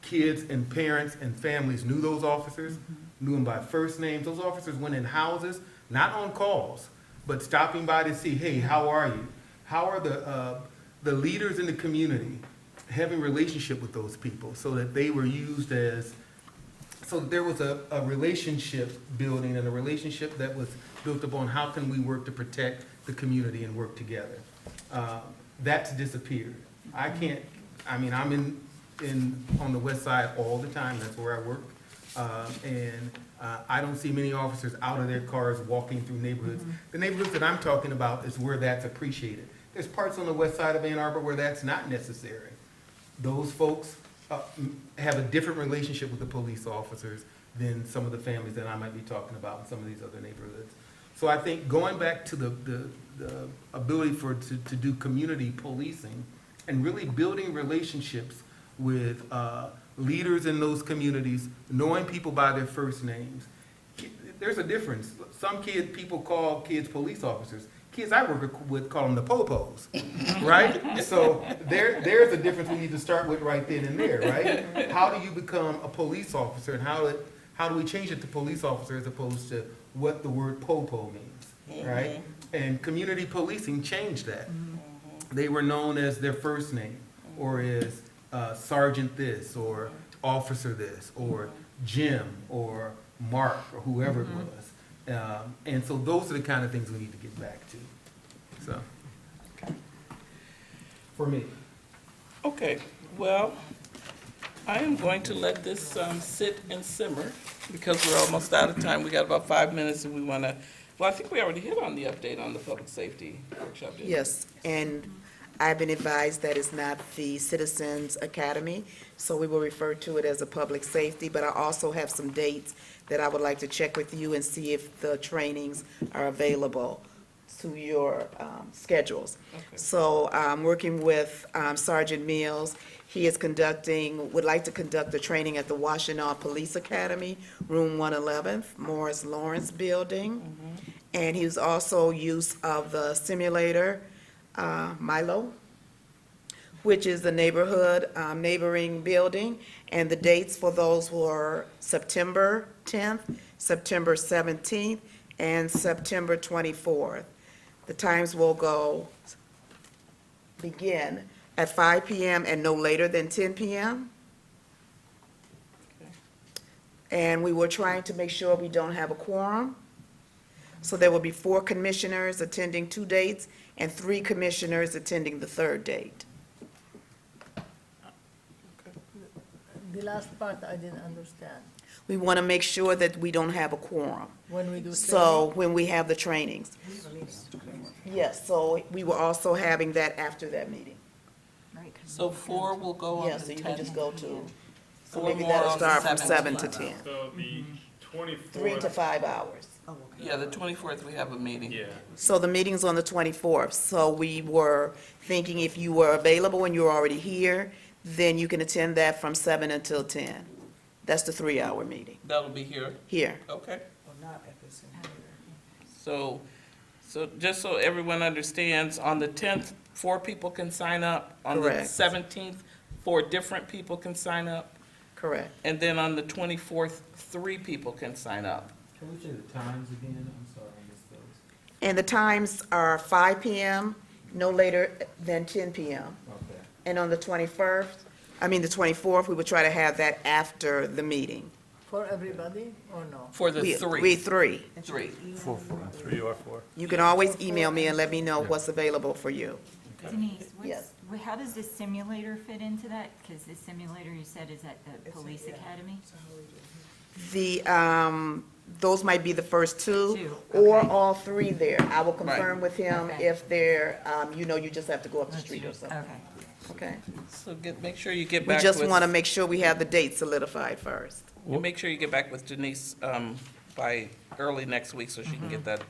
M: kids and parents and families knew those officers, knew them by first names. Those officers went in houses, not on calls, but stopping by to see, hey, how are you? How are the leaders in the community having relationship with those people, so that they were used as, so there was a relationship building, and a relationship that was built upon how can we work to protect the community and work together. That's disappeared. I'm on the west side all the time, that's where I work. And I don't see many officers out of their cars walking through neighborhoods. The neighborhoods that I'm talking about is where that's appreciated. There's parts on the west side of Ann Arbor where that's not necessary. Those folks have a different relationship with the police officers than some of the families that I might be talking about in some of these other neighborhoods. So I think going back to the ability to do community policing and really building relationships with leaders in those communities, knowing people by their first names. There's a difference. Some people call kids police officers. Kids I work with call them the popos, right? So there's a difference we need to start with right then and there, right? How do you become a police officer, and how do we change it to police officer as opposed to what the word popo means, right? And community policing changed that. They were known as their first name, or as Sergeant this, or Officer this, or Jim, or Mark, or whoever it was. And so those are the kind of things we need to get back to. So, for me.
A: Okay, well, I am going to let this sit and simmer because we're almost out of time. We got about 5 minutes and we want to, well, I think we already hit on the update on the public safety workshop, didn't we?
C: Yes, and I've been advised that it's not the Citizens Academy, so we will refer to it as a public safety, but I also have some dates that I would like to check with you and see if the trainings are available to your schedules.
A: Okay.
C: So I'm working with Sergeant Mills. He is would like to conduct a training at the Washtenaw Police Academy, room 111, Morris Lawrence Building. And he was also use of the simulator, Milo, which is the neighboring building. And the dates for those were September 10th, September 17th, and September 24th. The times will begin at 5 p.m. and no later than 10 p.m. And we were trying to make sure we don't have a quorum. So there will be 4 commissioners attending 2 dates and 3 commissioners attending the 3rd date.
E: The last part I didn't understand.
C: We want to make sure that we don't have a quorum.
E: When we do
C: So when we have the trainings. Yes, so we were also having that after that meeting.
A: So 4 will go on
C: Yeah,
A: the
C: so you can just
A: 10th.
C: go to, so
A: 4
C: maybe
A: more
C: that'll
A: on the
C: start from 7 to
A: 17th.
C: 10.
G: So the 24th.
C: 3 to 5 hours.
A: Yeah, the 24th, we have a meeting.
G: Yeah.
C: So the meeting's on the 24th. So we were thinking if you were available and you're already here, then you can attend that from 7 until 10. That's the 3-hour meeting
A: That'll be here,
C: here.
A: okay.
B: Well, not at the same time.
A: So just so everyone understands, on the 10th, 4 people can sign up. On the
C: Correct.
A: 17th, 4 different people can sign up.
C: Correct.
A: And then on the 24th, 3 people can sign up.
M: Can we say the times again? I'm sorry, I missed those.
C: And the times are 5 p.m., no later than 10 p.m.
M: Okay.
C: And on the 24th, we would try to have that after the meeting.
E: For everybody or no?
A: For the
C: We
A: 3.
C: 3.
A: 3.
G: 3 or 4.
C: You can always email me and let me know what's available for you.
H: Denise,
C: Yes.
H: how does the simulator fit into that? Because the simulator you said is at the police academy?
C: Those might be the first 2,
H: 2,
C: or
H: okay.
C: all 3 there. I will confirm with him
H: Okay.
C: if they're, you just have to go up the street or something,
H: Okay.
C: okay?
A: So make sure you get
C: We
A: back with.
C: just want to make sure we have the date solidified first.
A: And make sure you get back with Denise by early next week so she can get that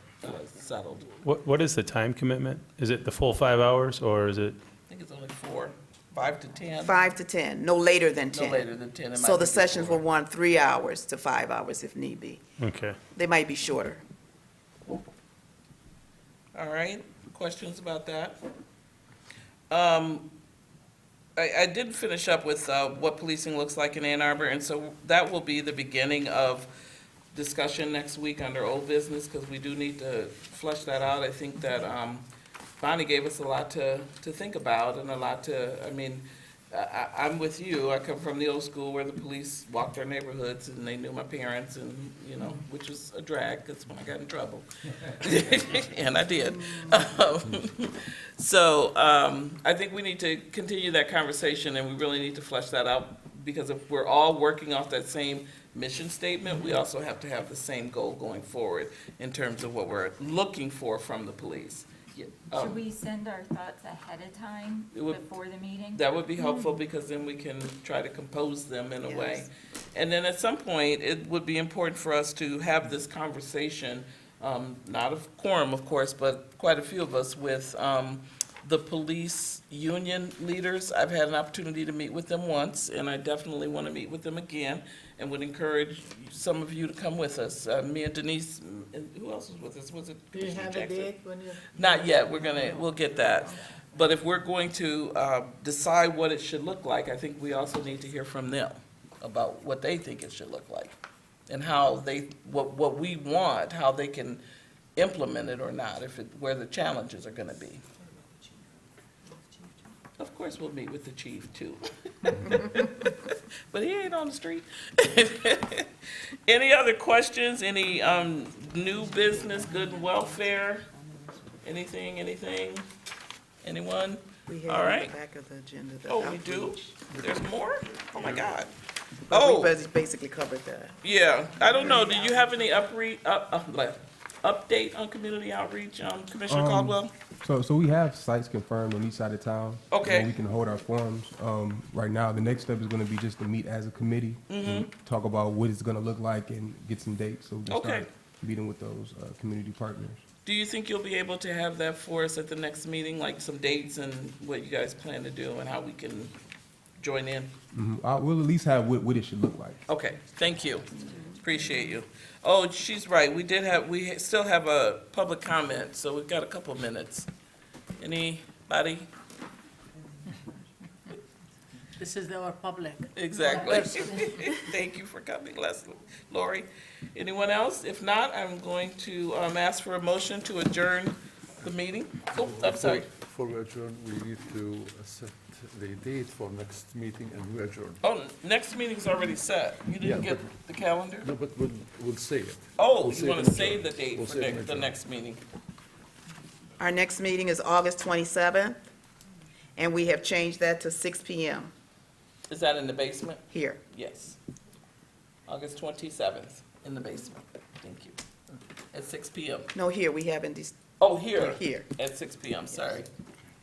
A: settled.
G: What is the time commitment? Is it the full 5 hours, or is it?
A: I think it's only 4, 5 to 10.
C: 5 to 10, no later than 10.
A: No later than 10. It might
C: So the
A: be
C: sessions will
A: before.
C: run 3 hours to 5 hours if need be.
G: Okay.
C: They might be shorter.
A: All right, questions about that? I did finish up with what policing looks like in Ann Arbor, and so that will be the beginning of discussion next week under old business, because we do need to flesh that out. I think that Bonnie gave us a lot to think about and a lot to, I'm with you. I come from the old school where the police walked our neighborhoods and they knew my parents and, which was a drag, because when I got in trouble. And I did. So I think we need to continue that conversation, and we really need to flesh that out, because if we're all working off that same mission statement, we also have to have the same goal going forward in terms of what we're looking for from the police. Yeah,
H: Should we send our thoughts ahead of time
A: It would-
H: before the meeting?
A: That would be helpful, because then we can try to compose them in a way. And then at some point, it would be important for us to have this conversation, not a quorum, of course, but quite a few of us with the police union leaders. I've had an opportunity to meet with them once, and I definitely want to meet with them again, and would encourage some of you to come with us. Me and Denise, and who else was with us? Was it
E: Do you
A: Commissioner
E: have a
A: Jackson?
E: date when you?
A: Not yet, we'll get that. But if we're going to decide what it should look like, I think we also need to hear from them about what they think it should look like, and how they, what we want, how they can implement it or not, where the challenges are gonna be. Of course, we'll meet with the chief too. But he ain't on the street. Any other questions, any new business, good and welfare? Anything? Anyone?
C: We have
A: All
C: on
A: right.
C: the back of the agenda. the
A: Oh, we do?
C: outreach.
A: There's more? Oh, my God.
C: But we
A: Oh,
C: basically covered that.
A: yeah, I don't know, do you have any update on community outreach, Commissioner Caldwell?
J: So we have sites confirmed on each side of town.
A: Okay.
J: Where we can hold our forums. Right now, the next step is gonna be just to meet as a committee. And talk about what it's gonna look like and get some dates, so we can
A: Okay.
J: start meeting with those, community partners.
A: Do you think you'll be able to have that for us at the next meeting, like some dates and what you guys plan to do and how we can join in?
J: We'll at least have what it should look like.
A: Okay, thank you. Appreciate you. Oh, she's right. We still have a public comment, so we've got a couple minutes. Anybody?
E: This is our public.
A: Exactly. Thank you for coming, Leslie. Lori, anyone else? If not, I'm going to ask for a motion to adjourn the meeting. Oh, I'm sorry.
D: Before we adjourn, we need to set the date for next meeting and we adjourn.
A: Oh, next meeting's already set. You didn't
D: Yeah,
A: get the calendar?
D: No, but we'll say it.
A: Oh,
D: We'll
A: you
D: say
A: want
D: it
A: to
D: in
A: save the
D: adjourn.
A: date
D: We'll
A: for
D: say it in
A: the
D: adjourn.
A: next meeting?
C: Our next meeting is August 27th, and we have changed that to 6 PM
A: Is that in the basement?
C: here.
A: Yes. August 27th, in the basement. Thank you. At 6 PM.
C: No, here, we haven't,
A: Oh, here?
C: Here.
A: At 6 PM, sorry.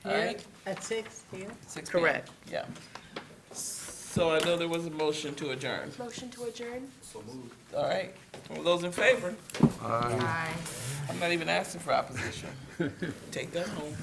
A: All
E: Here,
A: right,
E: at 6 here?
A: 6 PM.
C: Correct.
A: Yeah. So I know there was a motion to adjourn.
I: Motion to adjourn?
A: All right, all those in favor?
H: Aye.
A: I'm not even asking for opposition. Take that home.